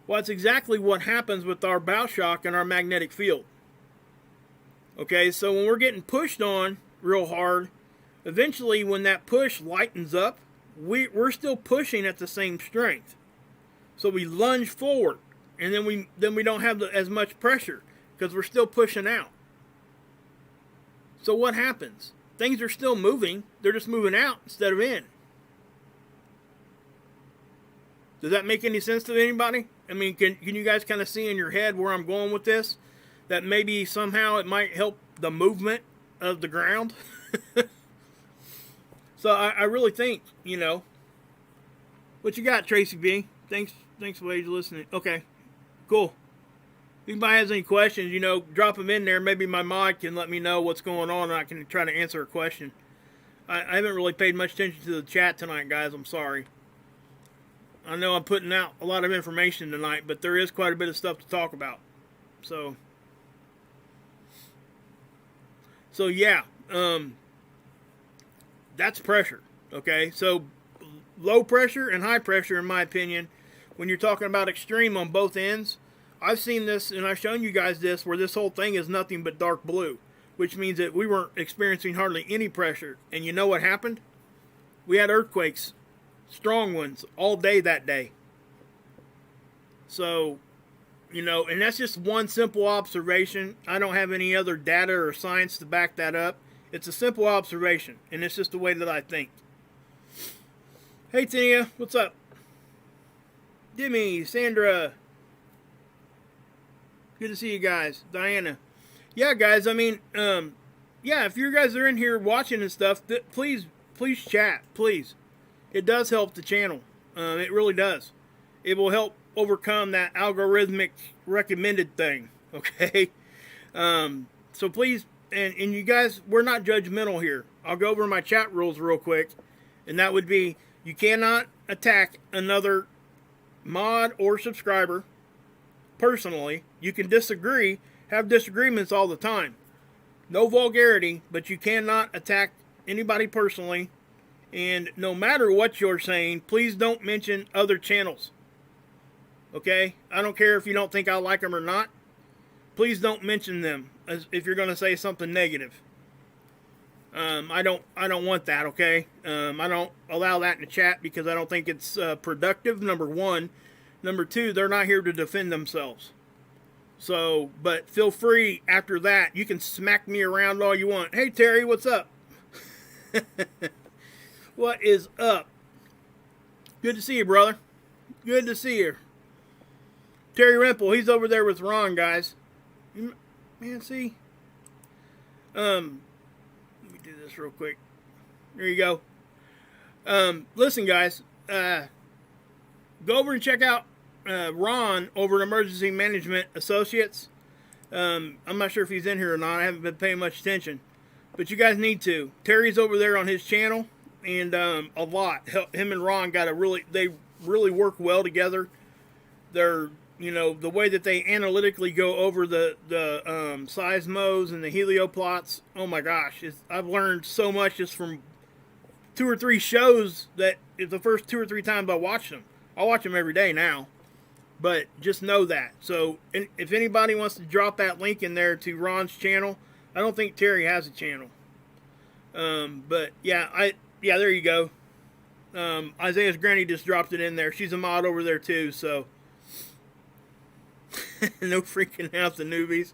Well, that's exactly what happens with our bow shock and our magnetic field. Okay, so when we're getting pushed on real hard, eventually, when that push lightens up, we're still pushing at the same strength. So we lunge forward, and then we don't have as much pressure because we're still pushing out. So what happens? Things are still moving. They're just moving out instead of in. Does that make any sense to anybody? I mean, can you guys kind of see in your head where I'm going with this? That maybe somehow it might help the movement of the ground? So I really think, you know, what you got, Tracy B? Thanks for listening. Okay, cool. If anybody has any questions, you know, drop them in there. Maybe my mic can let me know what's going on, and I can try to answer a question. I haven't really paid much attention to the chat tonight, guys. I'm sorry. I know I'm putting out a lot of information tonight, but there is quite a bit of stuff to talk about. So So yeah, that's pressure. Okay, so low pressure and high pressure, in my opinion, when you're talking about extreme on both ends, I've seen this and I've shown you guys this where this whole thing is nothing but dark blue, which means that we weren't experiencing hardly any pressure. And you know what happened? We had earthquakes, strong ones, all day that day. So, you know, and that's just one simple observation. I don't have any other data or science to back that up. It's a simple observation, and it's just the way that I think. Hey, Tia, what's up? Dimmy, Sandra. Good to see you guys. Diana. Yeah, guys, I mean, yeah, if you guys are in here watching and stuff, please chat, please. It does help the channel. It really does. It will help overcome that algorithmic recommended thing, okay? So please, and you guys, we're not judgmental here. I'll go over my chat rules real quick, and that would be, you cannot attack another mod or subscriber personally. You can disagree, have disagreements all the time. No vulgarity, but you cannot attack anybody personally. And no matter what you're saying, please don't mention other channels. Okay? I don't care if you don't think I like them or not. Please don't mention them as if you're going to say something negative. I don't want that, okay? I don't allow that in the chat because I don't think it's productive, number one. Number two, they're not here to defend themselves. So, but feel free after that. You can smack me around all you want. Hey, Terry, what's up? What is up? Good to see you, brother. Good to see you. Terry Rimple, he's over there with Ron, guys. Man, see? Let me do this real quick. There you go. Listen, guys. Go over and check out Ron over at Emergency Management Associates. I'm not sure if he's in here or not. I haven't been paying much attention. But you guys need to. Terry's over there on his channel. And a lot. Him and Ron they really work well together. They're, you know, the way that they analytically go over the seismos and the helioplots. Oh my gosh. I've learned so much just from 2 or 3 shows that the first 2 or 3 times I watched them. I watch them every day now. But just know that. So if anybody wants to drop that link in there to Ron's channel, I don't think Terry has a channel. But yeah, there you go. Isaiah's granny just dropped it in there. She's a mod over there too, so no freaking out the newbies.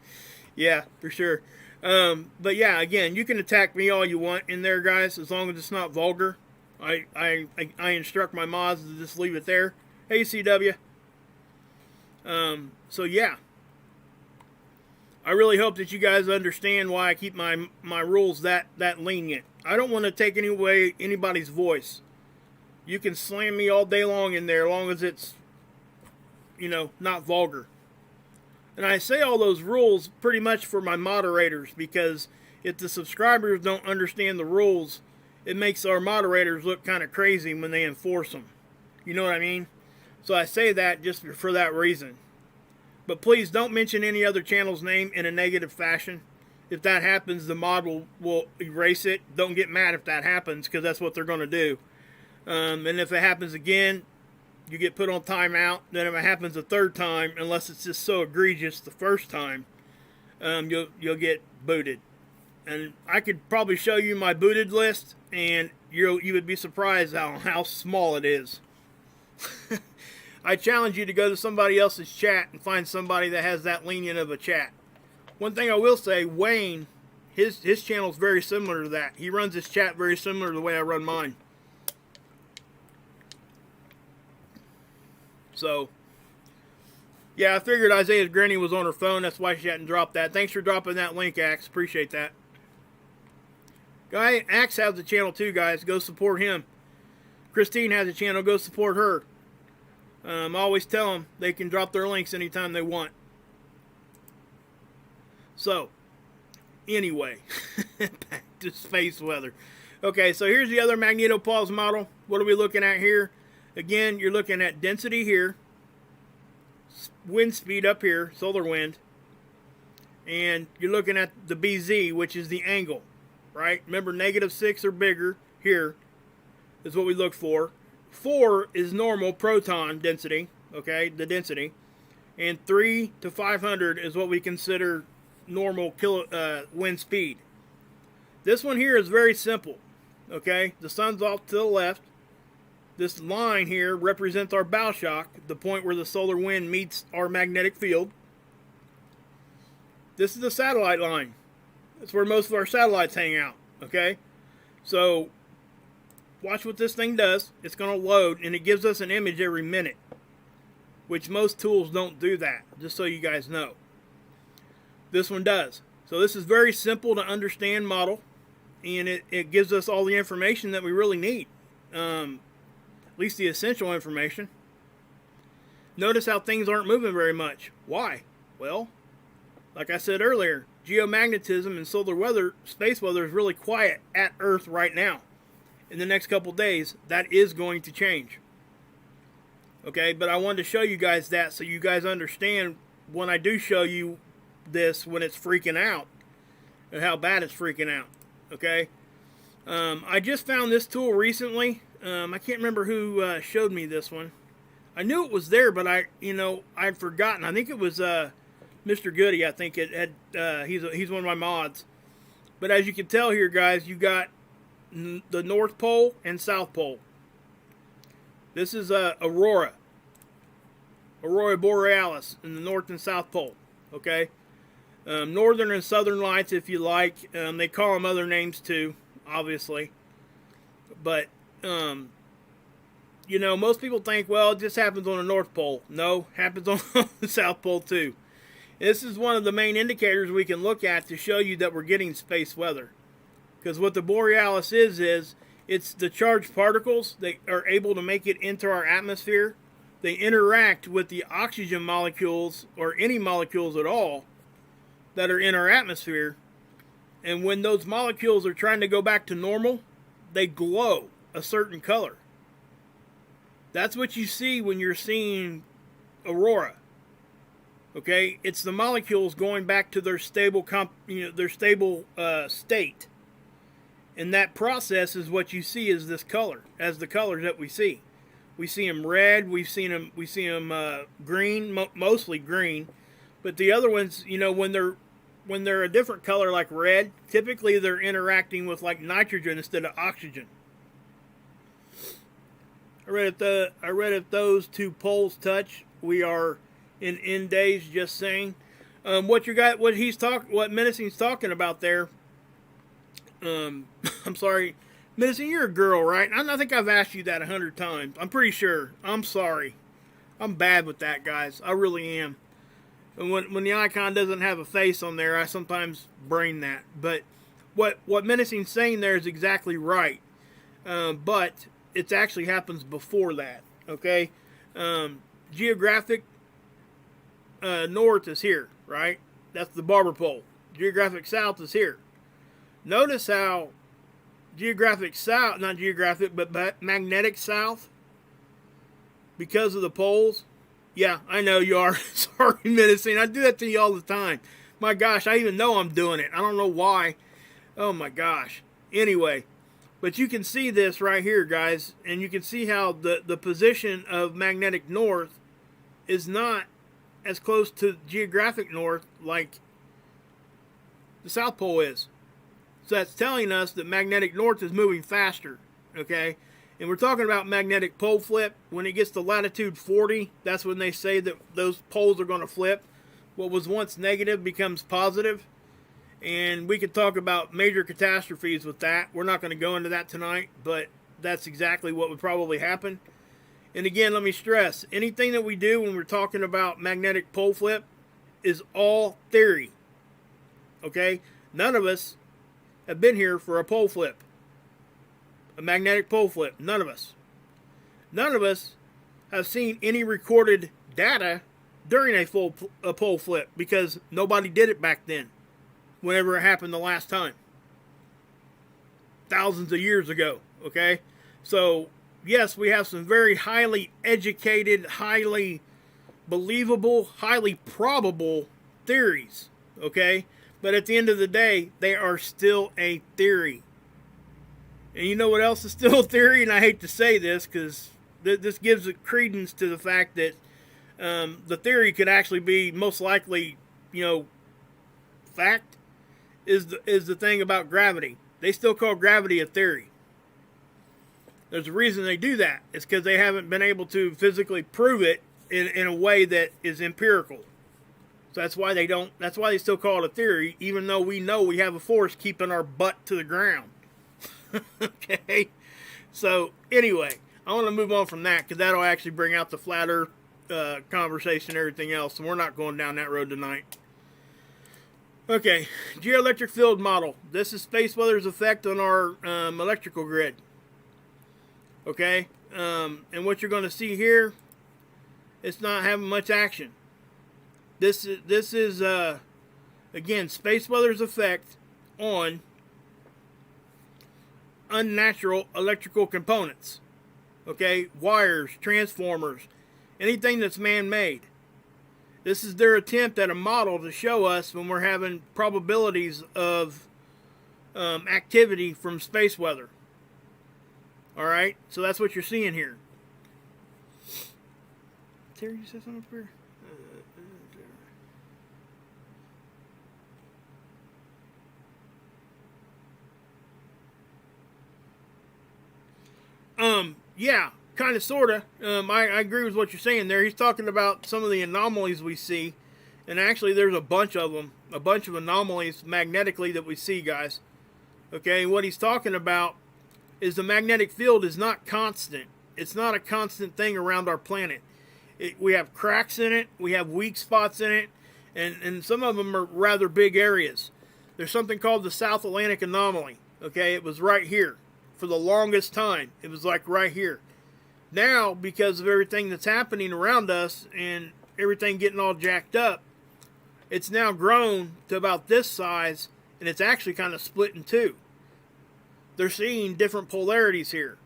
Yeah, for sure. But yeah, again, you can attack me all you want in there, guys, as long as it's not vulgar. I instruct my mods to just leave it there. Hey, CW. So yeah, I really hope that you guys understand why I keep my rules that lenient. I don't want to take away anybody's voice. You can slam me all day long in there, as long as it's, you know, not vulgar. And I say all those rules pretty much for my moderators, because if the subscribers don't understand the rules, it makes our moderators look kind of crazy when they enforce them. You know what I mean? So I say that just for that reason. But please don't mention any other channel's name in a negative fashion. If that happens, the mod will erase it. Don't get mad if that happens, because that's what they're going to do. And if it happens again, you get put on timeout. Then if it happens a third time, unless it's just so egregious the first time, you'll get booted. And I could probably show you my booted list, and you would be surprised how small it is. I challenge you to go to somebody else's chat and find somebody that has that lenient of a chat. One thing I will say, Wayne, his channel is very similar to that. He runs his chat very similar to the way I run mine. So, yeah, I figured Isaiah's granny was on her phone. That's why she hadn't dropped that. Thanks for dropping that link, Axe. Appreciate that. Guy, Axe has a channel too, guys. Go support him. Christine has a channel. Go support her. I always tell them they can drop their links anytime they want. So, anyway, back to space weather. Okay, so here's the other Magnetopause model. What are we looking at here? Again, you're looking at density here, wind speed up here, solar wind, and you're looking at the BZ, which is the angle, right? Remember, -6 or bigger here is what we look for. 4 is normal proton density, okay, the density, and 3 to 500 is what we consider normal wind speed. This one here is very simple, okay? The sun's off to the left. This line here represents our bow shock, the point where the solar wind meets our magnetic field. This is the satellite line. That's where most of our satellites hang out, okay? So, watch what this thing does. It's going to load, and it gives us an image every minute, which most tools don't do that, just so you guys know. This one does. So this is very simple to understand model, and it gives us all the information that we really need, at least the essential information. Notice how things aren't moving very much. Why? Well, like I said earlier, geomagnetism and solar weather, space weather is really quiet at Earth right now. In the next couple days, that is going to change. Okay, but I wanted to show you guys that so you guys understand when I do show you this, when it's freaking out and how bad it's freaking out. Okay, I just found this tool recently. I can't remember who showed me this one. I knew it was there, but I'd forgotten. I think it was Mr. Goody. I think it had. He's one of my mods. But as you can tell here, guys, you got the North Pole and South Pole. This is Aurora Borealis in the North and South Pole. Okay, Northern and Southern Lights, if you like. They call them other names too, obviously. But most people think, well, it just happens on the North Pole. No, it happens on the South Pole too. This is one of the main indicators we can look at to show you that we're getting space weather. Because what the Borealis is it's the charged particles that are able to make it into our atmosphere. They interact with the oxygen molecules, or any molecules at all, that are in our atmosphere. And when those molecules are trying to go back to normal, they glow a certain color. That's what you see when you're seeing aurora. Okay, it's the molecules going back to their stable state. And that process is what you see as this color, as the colors that we see. We see them red, we see them green, mostly green. But the other ones, when they're a different color like red, typically they're interacting with like nitrogen instead of oxygen. I read if those two poles touch, we are in end days. Just saying. What Menacing's talking about there. I'm sorry, Menacing, you're a girl, right? I think I've asked you that 100 times. I'm pretty sure. I'm sorry. I'm bad with that, guys. I really am. And when the icon doesn't have a face on there, I sometimes brain that. But what Menacing's saying there is exactly right. But it actually happens before that. Okay? Geographic north is here, right? That's the barber pole. Geographic south is here. Notice how magnetic south, because of the poles. Yeah, I know you are. Sorry, Menacing. I do that to you all the time. My gosh, I even know I'm doing it. I don't know why. Oh my gosh. Anyway, but you can see this right here, guys, and you can see how the position of magnetic north is not as close to geographic north like the South Pole is. So that's telling us that magnetic north is moving faster, okay? And we're talking about magnetic pole flip. When it gets to latitude 40, that's when they say that those poles are going to flip. What was once negative becomes positive. And we could talk about major catastrophes with that. We're not going to go into that tonight, but that's exactly what would probably happen. And again, let me stress, anything that we do when we're talking about magnetic pole flip is all theory, okay? None of us have been here for a pole flip, a magnetic pole flip. None of us. None of us have seen any recorded data during a pole flip, because nobody did it back then, whenever it happened the last time. Thousands of years ago, okay? So, yes, we have some very highly educated, highly believable, highly probable theories okay? But at the end of the day, they are still a theory. And you know what else is still a theory? And I hate to say this because this gives credence to the fact that the theory could actually be most likely, fact, is the thing about gravity. They still call gravity a theory. There's a reason they do that. It's because they haven't been able to physically prove it in a way that is empirical. So that's why they still call it a theory, even though we know we have a force keeping our butt to the ground. Okay? So, anyway, I want to move on from that because that'll actually bring out the flat earth conversation and everything else, and we're not going down that road tonight. Okay, geoelectric field model. This is space weather's effect on our electrical grid. Okay, and what you're going to see here, it's not having much action. This is again, space weather's effect on unnatural electrical components. Okay, wires, transformers, anything that's man-made. This is their attempt at a model to show us when we're having probabilities of activity from space weather. Alright, so that's what you're seeing here. Terry, you said something up here? Yeah, kind of, sort of. I agree with what you're saying there. He's talking about some of the anomalies we see. And actually, there's a bunch of them. A bunch of anomalies magnetically that we see, guys. Okay, and what he's talking about is the magnetic field is not constant. It's not a constant thing around our planet. We have cracks in it. We have weak spots in it. And some of them are rather big areas. There's something called the South Atlantic anomaly. Okay, it was right here. For the longest time, it was like right here. Now, because of everything that's happening around us and everything getting all jacked up, it's now grown to about this size, and it's actually kind of split in two. They're seeing different polarities here.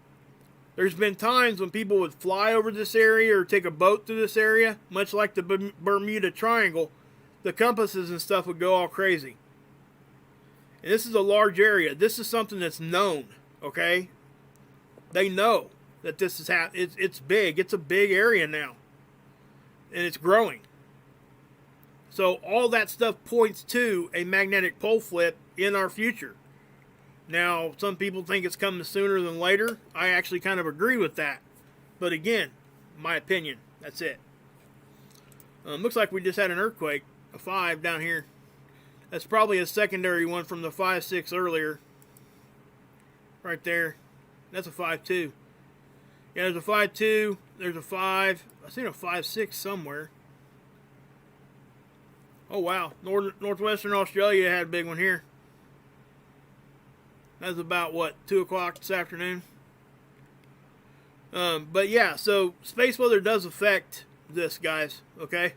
There's been times when people would fly over this area or take a boat through this area, much like the Bermuda Triangle, the compasses and stuff would go all crazy. And this is a large area. This is something that's known. Okay, they know that this is it's big. It's a big area now, and it's growing. So all that stuff points to a magnetic pole flip in our future. Now, some people think it's coming sooner than later. I actually kind of agree with that, but again, my opinion. That's it. Looks like we just had an earthquake, a 5 down here. That's probably a secondary one from the 5.6 earlier. Right there. That's a 5.2. Yeah, there's a 5.2. There's a 5. I've seen a 5.6 somewhere. Oh, wow. Northwestern Australia had a big one here. That's about, what, 2 o'clock this afternoon? But, yeah, so space weather does affect this, guys. Okay?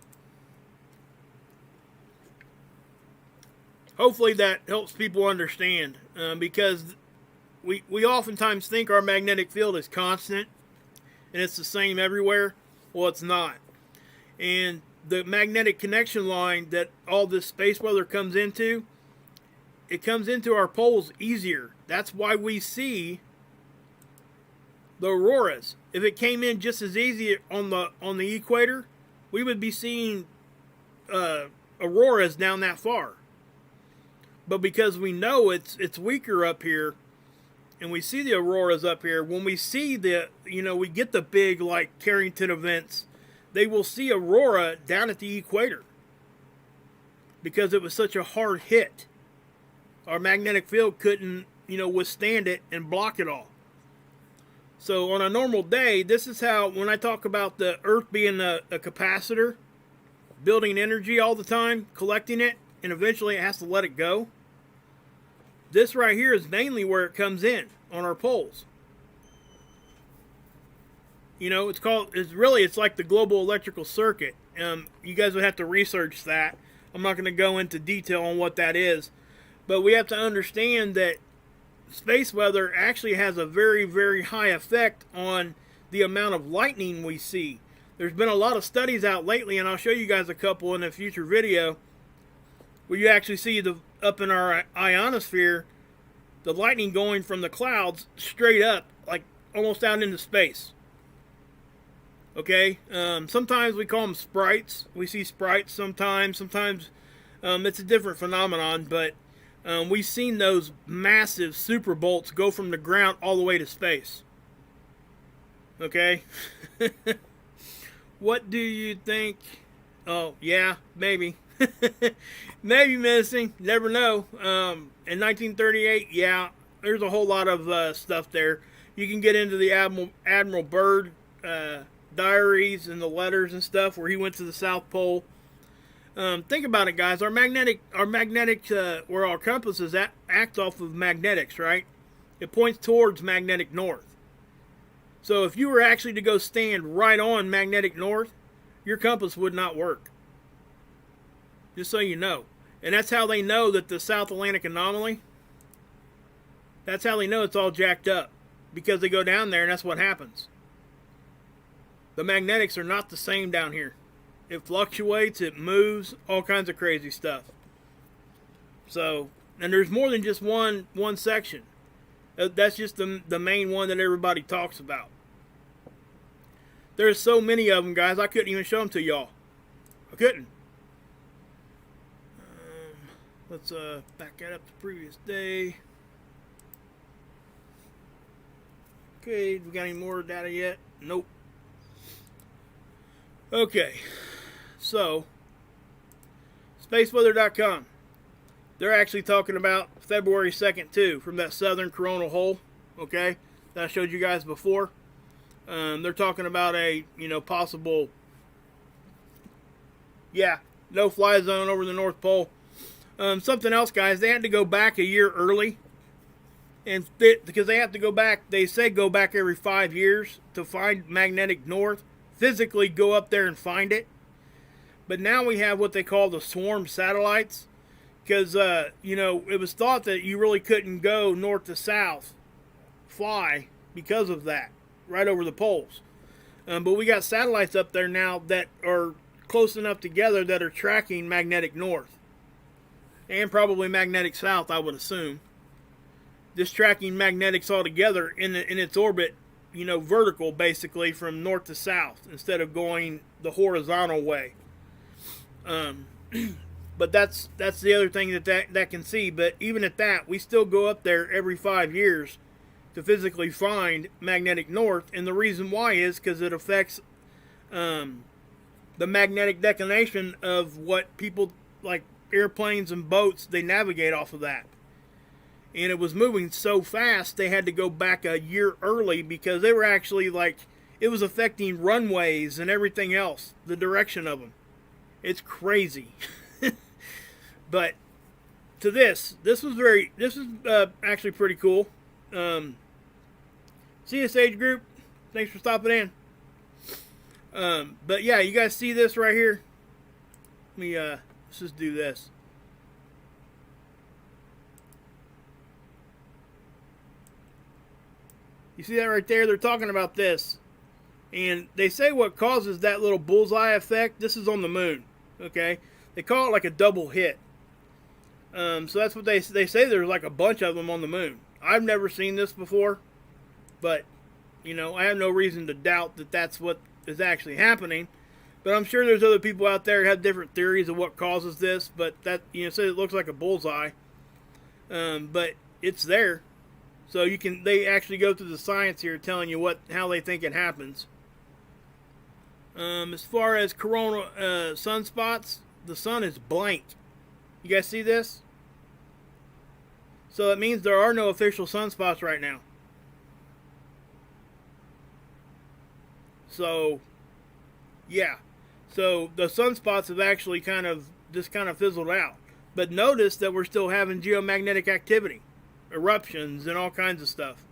Hopefully that helps people understand. Because we oftentimes think our magnetic field is constant and it's the same everywhere. Well, it's not. And the magnetic connection line that all this space weather comes into, it comes into our poles easier. That's why we see the auroras. If it came in just as easy on the equator, we would be seeing auroras down that far. But because we know it's weaker up here, and we see the auroras up here, when we see we get the big, like, Carrington events, they will see aurora down at the equator. Because it was such a hard hit. Our magnetic field couldn't, withstand it and block it all. So on a normal day, this is how, when I talk about the Earth being a capacitor, building energy all the time, collecting it, and eventually it has to let it go. This right here is mainly where it comes in on our poles. It's like the global electrical circuit. You guys would have to research that. I'm not going to go into detail on what that is. But we have to understand that space weather actually has a very, very high effect on the amount of lightning we see. There's been a lot of studies out lately, and I'll show you guys a couple in a future video, where you actually see the up in our ionosphere, the lightning going from the clouds straight up, like almost out into space. Okay, sometimes we call them sprites. We see sprites sometimes. Sometimes it's a different phenomenon, but we've seen those massive super bolts go from the ground all the way to space. Okay, what do you think? Oh, yeah, maybe. Maybe menacing. Never know. In 1938, yeah, there's a whole lot of stuff there. You can get into the Admiral Byrd diaries and the letters and stuff where he went to the South Pole. Think about it, guys. Our magnetic, where our compasses act off of magnetics, right? It points towards magnetic north. So if you were actually to go stand right on magnetic north, your compass would not work. Just so you know. And that's how they know that the South Atlantic anomaly, that's how they know it's all jacked up. Because they go down there and that's what happens. The magnetics are not the same down here. It fluctuates, it moves, all kinds of crazy stuff. So, and there's more than just one section. That's just the main one that everybody talks about. There's so many of them, guys, I couldn't even show them to y'all. I couldn't. Let's back that up to the previous day. Okay, we got any more data yet? Nope. Okay, so spaceweather.com. They're actually talking about February 2nd too, from that southern coronal hole. Okay, that I showed you guys before. They're talking about a possible no-fly zone over the North Pole. Something else, guys. They had to go back a year early, and because they have to go back. They say go back every 5 years to find magnetic north. Physically go up there and find it. But now we have what they call the swarm satellites, because it was thought that you really couldn't go north to south fly because of that, right over the poles. But we got satellites up there now that are close enough together that are tracking magnetic north and probably magnetic south, I would assume. Just tracking magnetics all together in its orbit, vertical basically from north to south instead of going the horizontal way. But that's the other thing that can see. But even at that, we still go up there every 5 years to physically find magnetic north, and the reason why is because it affects the magnetic declination of what people like airplanes and boats, they navigate off of that. And it was moving so fast they had to go back a year early because they were actually it was affecting runways and everything else, the direction of them. It's crazy. But to this is actually pretty cool. See us, age group. Thanks for stopping in. But yeah, you guys see this right here? Let me let's just do this. You see that right there? They're talking about this. And they say what causes that little bullseye effect, this is on the moon. Okay? They call it like a double hit. So that's what they say there's like a bunch of them on the moon. I've never seen this before. But, I have no reason to doubt that that's what is actually happening. But I'm sure there's other people out there who have different theories of what causes this. But that, says it looks like a bullseye. But it's there. So they actually go through the science here telling you how they think it happens. As far as coronal sunspots, the sun is blank. You guys see this? So it means there are no official sunspots right now. So, yeah. So the sunspots have actually kind of fizzled out. But notice that we're still having geomagnetic activity. Eruptions and all kinds of stuff.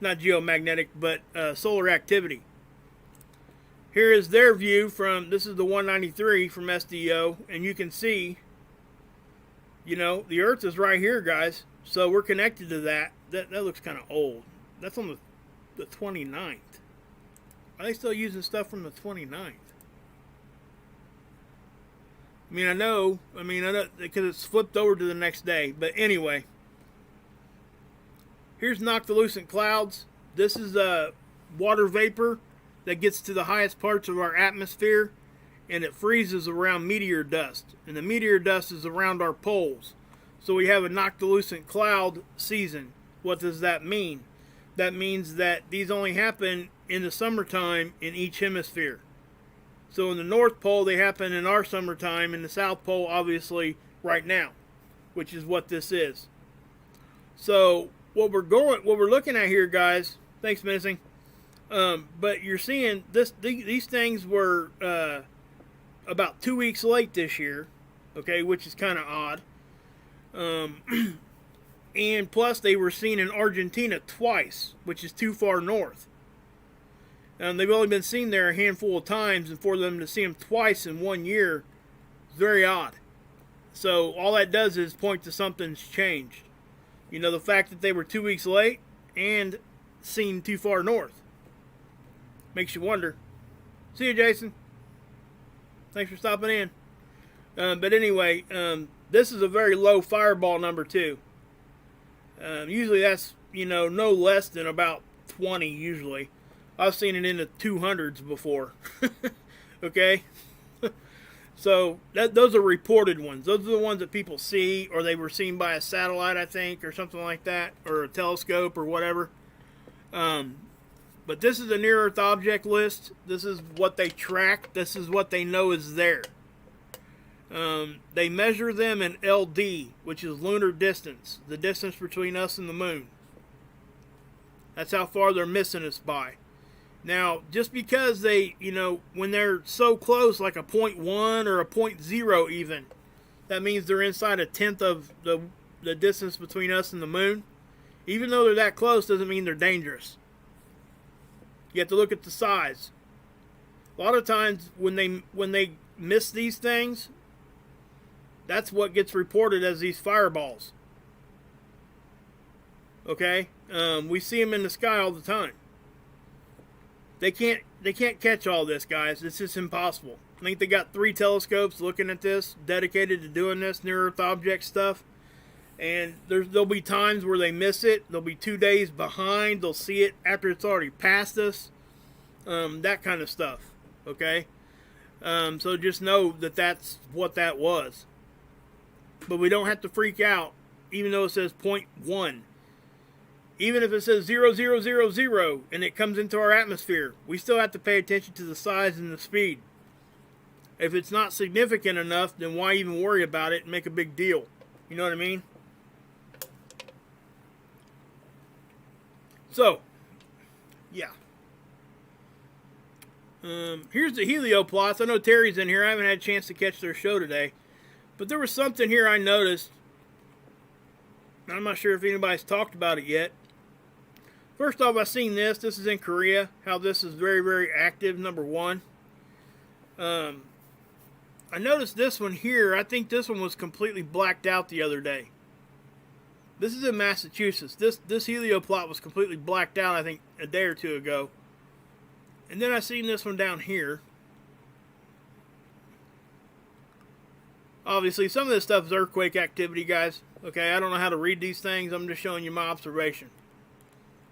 Not geomagnetic, but solar activity. Here is their view this is the 193 from SDO, and you can see, the Earth is right here, guys. So we're connected to that. That looks kind of old. That's on the 29th. Are they still using stuff from the 29th? I know because it's flipped over to the next day. But anyway, here's noctilucent clouds. This is water vapor that gets to the highest parts of our atmosphere, and it freezes around meteor dust. And the meteor dust is around our poles. So we have a noctilucent cloud season. What does that mean? That means that these only happen in the summertime in each hemisphere. So in the North Pole, they happen in our summertime. In the South Pole, obviously, right now, which is what this is. So what we're looking at here, guys. Thanks, Missing. But you're seeing this. These things were about 2 weeks late this year. Okay, which is kind of odd. And plus, they were seen in Argentina twice, which is too far north. They've only been seen there a handful of times, and for them to see them twice in 1 year is very odd. So all that does is point to something's changed. You know, the fact that they were 2 weeks late and seen too far north makes you wonder. See you, Jason. Thanks for stopping in. But anyway, this is a very low fireball number too. Usually that's, no less than about 20 usually. I've seen it in the 200s before. Okay? So those are reported ones. Those are the ones that people see, or they were seen by a satellite, I think, or something like that, or a telescope or whatever. But this is a near-Earth object list. This is what they track. This is what they know is there. They measure them in LD, which is lunar distance, the distance between us and the moon. That's how far they're missing us by. Now, just because they, when they're so close, like a 0.1 or a 0.0 even, that means they're inside a tenth of the distance between us and the moon. Even though they're that close, doesn't mean they're dangerous. You have to look at the size. A lot of times when they miss these things, that's what gets reported as these fireballs. Okay? We see them in the sky all the time. They can't catch all this, guys. It's just impossible. I think they got 3 telescopes looking at this, dedicated to doing this near-Earth object stuff. And there'll be times where they miss it. They'll be 2 days behind. They'll see it after it's already past us. That kind of stuff. Okay? So just know that that's what that was. But we don't have to freak out, even though it says 0.1. Even if it says 0,000 and it comes into our atmosphere, we still have to pay attention to the size and the speed. If it's not significant enough, then why even worry about it and make a big deal? You know what I mean? So, yeah. Here's the helioplots. I know Terry's in here. I haven't had a chance to catch their show today. But there was something here I noticed. I'm not sure if anybody's talked about it yet. First off, I've seen this. This is in Korea. How this is very, very active, number one. I noticed this one here. I think this one was completely blacked out the other day. This is in Massachusetts. This helioplot was completely blacked out, I think, a day or two ago. And then I seen this one down here. Obviously, some of this stuff is earthquake activity, guys. Okay, I don't know how to read these things. I'm just showing you my observation.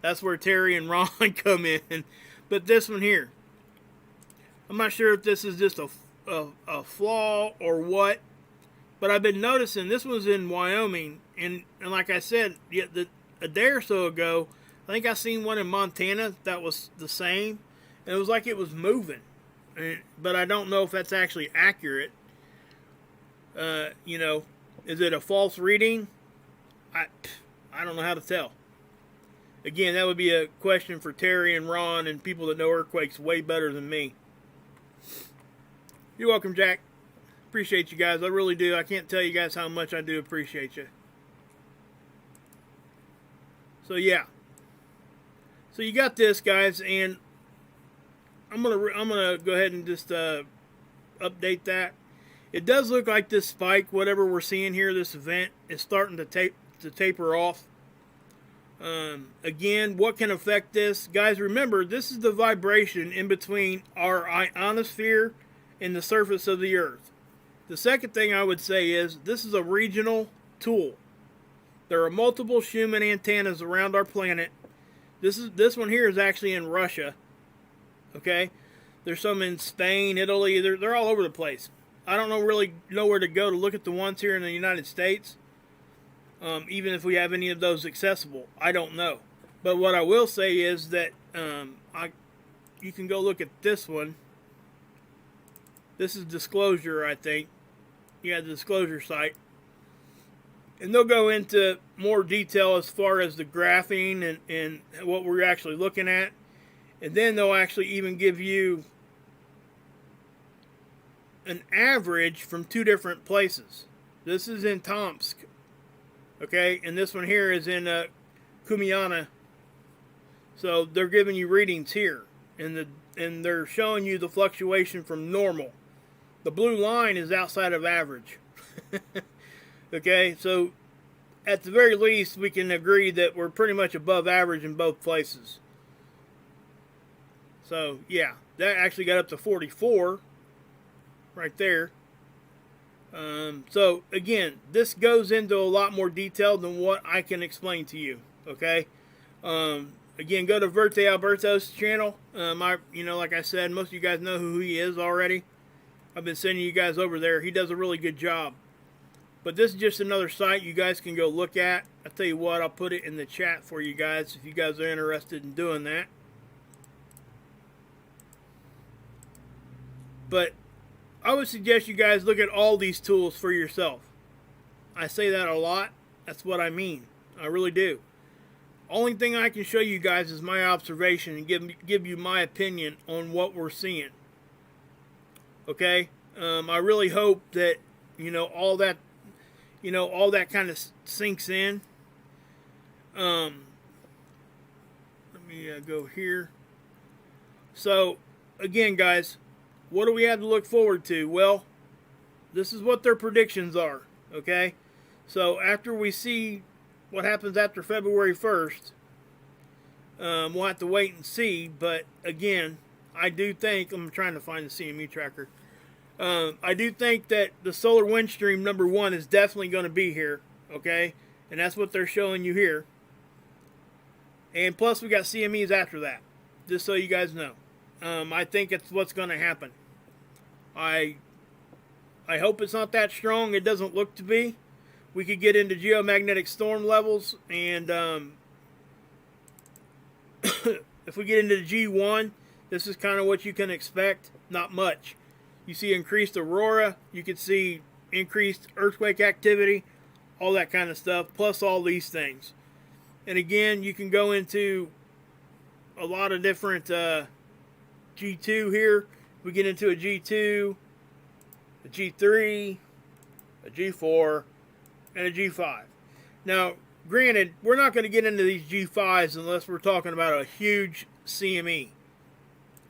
That's where Terry and Ron come in. But this one here, I'm not sure if this is just a flaw or what. But I've been noticing this one's in Wyoming. And like I said, a day or so ago, I think I seen one in Montana that was the same. And it was like it was moving. But I don't know if that's actually accurate. Is it a false reading? I don't know how to tell. Again, that would be a question for Terry and Ron and people that know earthquakes way better than me. You're welcome, Jack. Appreciate you guys. I really do. I can't tell you guys how much I do appreciate you. So yeah. So you got this, guys, and I'm gonna go ahead and just update that. It does look like this spike, whatever we're seeing here, this event, is starting to taper off. Again, what can affect this? Guys, remember, this is the vibration in between our ionosphere and the surface of the Earth. The second thing I would say is this is a regional tool. There are multiple Schumann antennas around our planet. This one here is actually in Russia. Okay, there's some in Spain, Italy. They're all over the place. I don't really know where to go to look at the ones here in the United States. Even if we have any of those accessible, I don't know. But what I will say is that you can go look at this one. This is Disclosure, I think. Yeah, the Disclosure site. And they'll go into more detail as far as the graphing and what we're actually looking at. And then they'll actually even give you an average from two different places. This is in Tomsk. Okay, and this one here is in Kumiana. So they're giving you readings here. And they're showing you the fluctuation from normal. The blue line is outside of average. Okay, so at the very least, we can agree that we're pretty much above average in both places. So, yeah, that actually got up to 44 right there. So, again, this goes into a lot more detail than what I can explain to you, okay? Again, go to Verte Alberto's channel. Like I said, most of you guys know who he is already. I've been sending you guys over there. He does a really good job. But this is just another site you guys can go look at. I'll tell you what, I'll put it in the chat for you guys if you guys are interested in doing that. But I would suggest you guys look at all these tools for yourself. I say that a lot. That's what I mean. I really do. Only thing I can show you guys is my observation and give you my opinion on what we're seeing. Okay? I really hope that, all that kind of sinks in. Let me go here. So, again, guys, what do we have to look forward to? Well, this is what their predictions are, okay? So, after we see what happens after February 1st, we'll have to wait and see. But, again, I do think, I'm trying to find the CME tracker. I do think that the solar wind stream number 1 is definitely going to be here, okay? And that's what they're showing you here. And plus we got CMEs after that, just so you guys know. I think it's what's going to happen. I hope it's not that strong. It doesn't look to be. We could get into geomagnetic storm levels, and if we get into the G1, this is kind of what you can expect. Not much. You see increased aurora, you can see increased earthquake activity, all that kind of stuff, plus all these things. And again, you can go into a lot of different G2 here. We get into a G2, a G3, a G4, and a G5. Now, granted, we're not going to get into these G5s unless we're talking about a huge CME.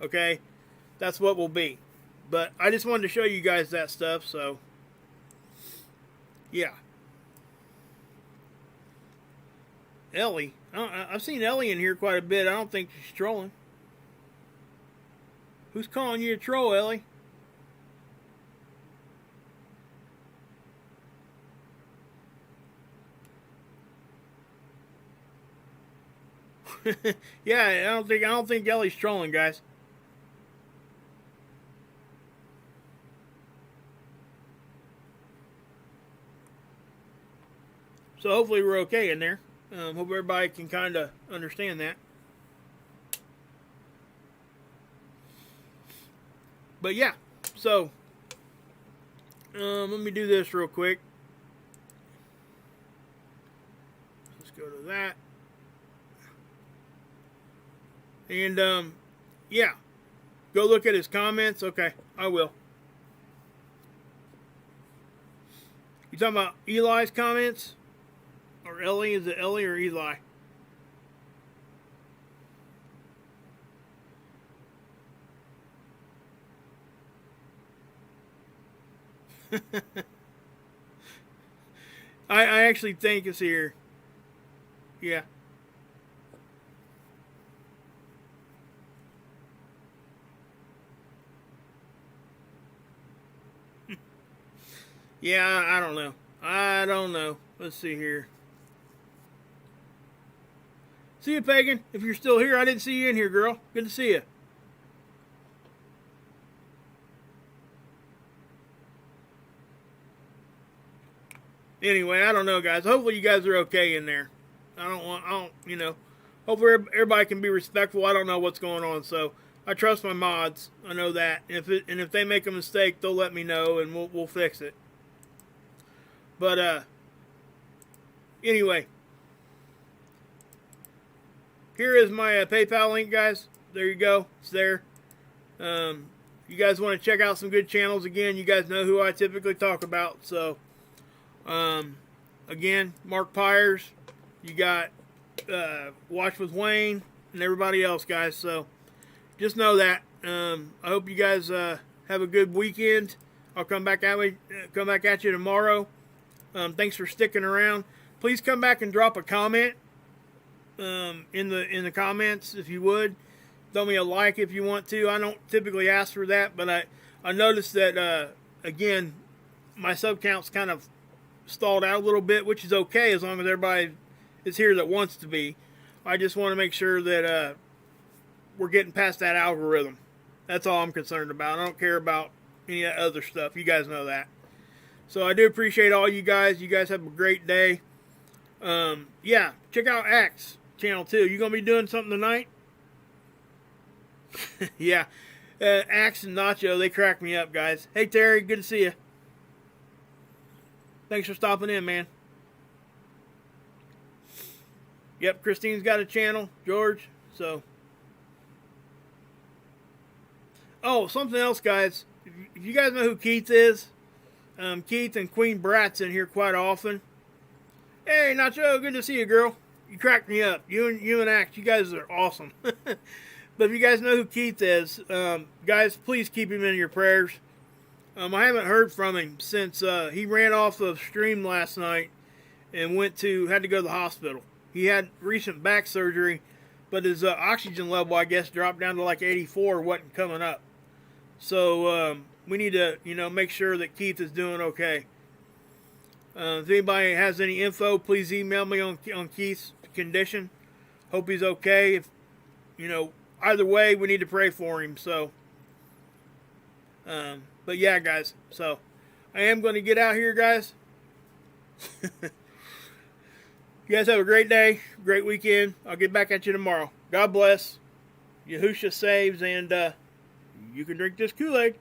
Okay? That's what we'll be. But I just wanted to show you guys that stuff, so yeah. Ellie. I've seen Ellie in here quite a bit. I don't think she's trolling. Who's calling you a troll, Ellie? Yeah, I don't think Ellie's trolling, guys. So hopefully we're okay in there. Hope everybody can kind of understand that. But yeah, so let me do this real quick. Let's go to that. And yeah, go look at his comments. Okay, I will. You talking about Eli's comments? Or Ellie? Is it Ellie or Eli? I actually think it's here. Yeah. Yeah, I don't know. I don't know. Let's see here. See you, Pagan. If you're still here, I didn't see you in here, girl. Good to see you. Anyway, I don't know, guys. Hopefully you guys are okay in there. Hopefully everybody can be respectful. I don't know what's going on, so I trust my mods. I know that. If they make a mistake, they'll let me know, and we'll fix it. But anyway, here is my PayPal link, guys. There you go. It's there. You guys want to check out some good channels? Again, you guys know who I typically talk about. So, again, Mark Pyers. You got Watch with Wayne and everybody else, guys. So, just know that. I hope you guys have a good weekend. I'll come back at you tomorrow. Thanks for sticking around. Please come back and drop a comment in the comments if you would. Throw me a like if you want to. I don't typically ask for that, but I noticed that again my sub count's kind of stalled out a little bit, which is okay as long as everybody is here that wants to be. I just want to make sure that we're getting past that algorithm. That's all I'm concerned about. I don't care about any of that other stuff. You guys know that. So I do appreciate all you guys. You guys have a great day. Yeah, check out Axe channel too. You gonna be doing something tonight? Yeah, Axe and Nacho, they crack me up, guys. Hey Terry, good to see you. Thanks for stopping in, man. Yep, Christine's got a channel, George. So, oh, something else, guys. If you guys know who Keith is, Keith and Queen Brat's in here quite often. Hey, Nacho, good to see you, girl. You cracked me up. You and Axe, you guys are awesome. But if you guys know who Keith is, guys, please keep him in your prayers. I haven't heard from him since he ran off of stream last night and had to go to the hospital. He had recent back surgery, but his oxygen level, I guess, dropped down to like 84, wasn't coming up. So we need to, make sure that Keith is doing okay. If anybody has any info, please email me on Keith's condition. Hope he's okay. If either way, we need to pray for him. So, but yeah, guys. So, I am going to get out here, guys. You guys have a great day, great weekend. I'll get back at you tomorrow. God bless. Yahusha saves, and you can drink this Kool-Aid.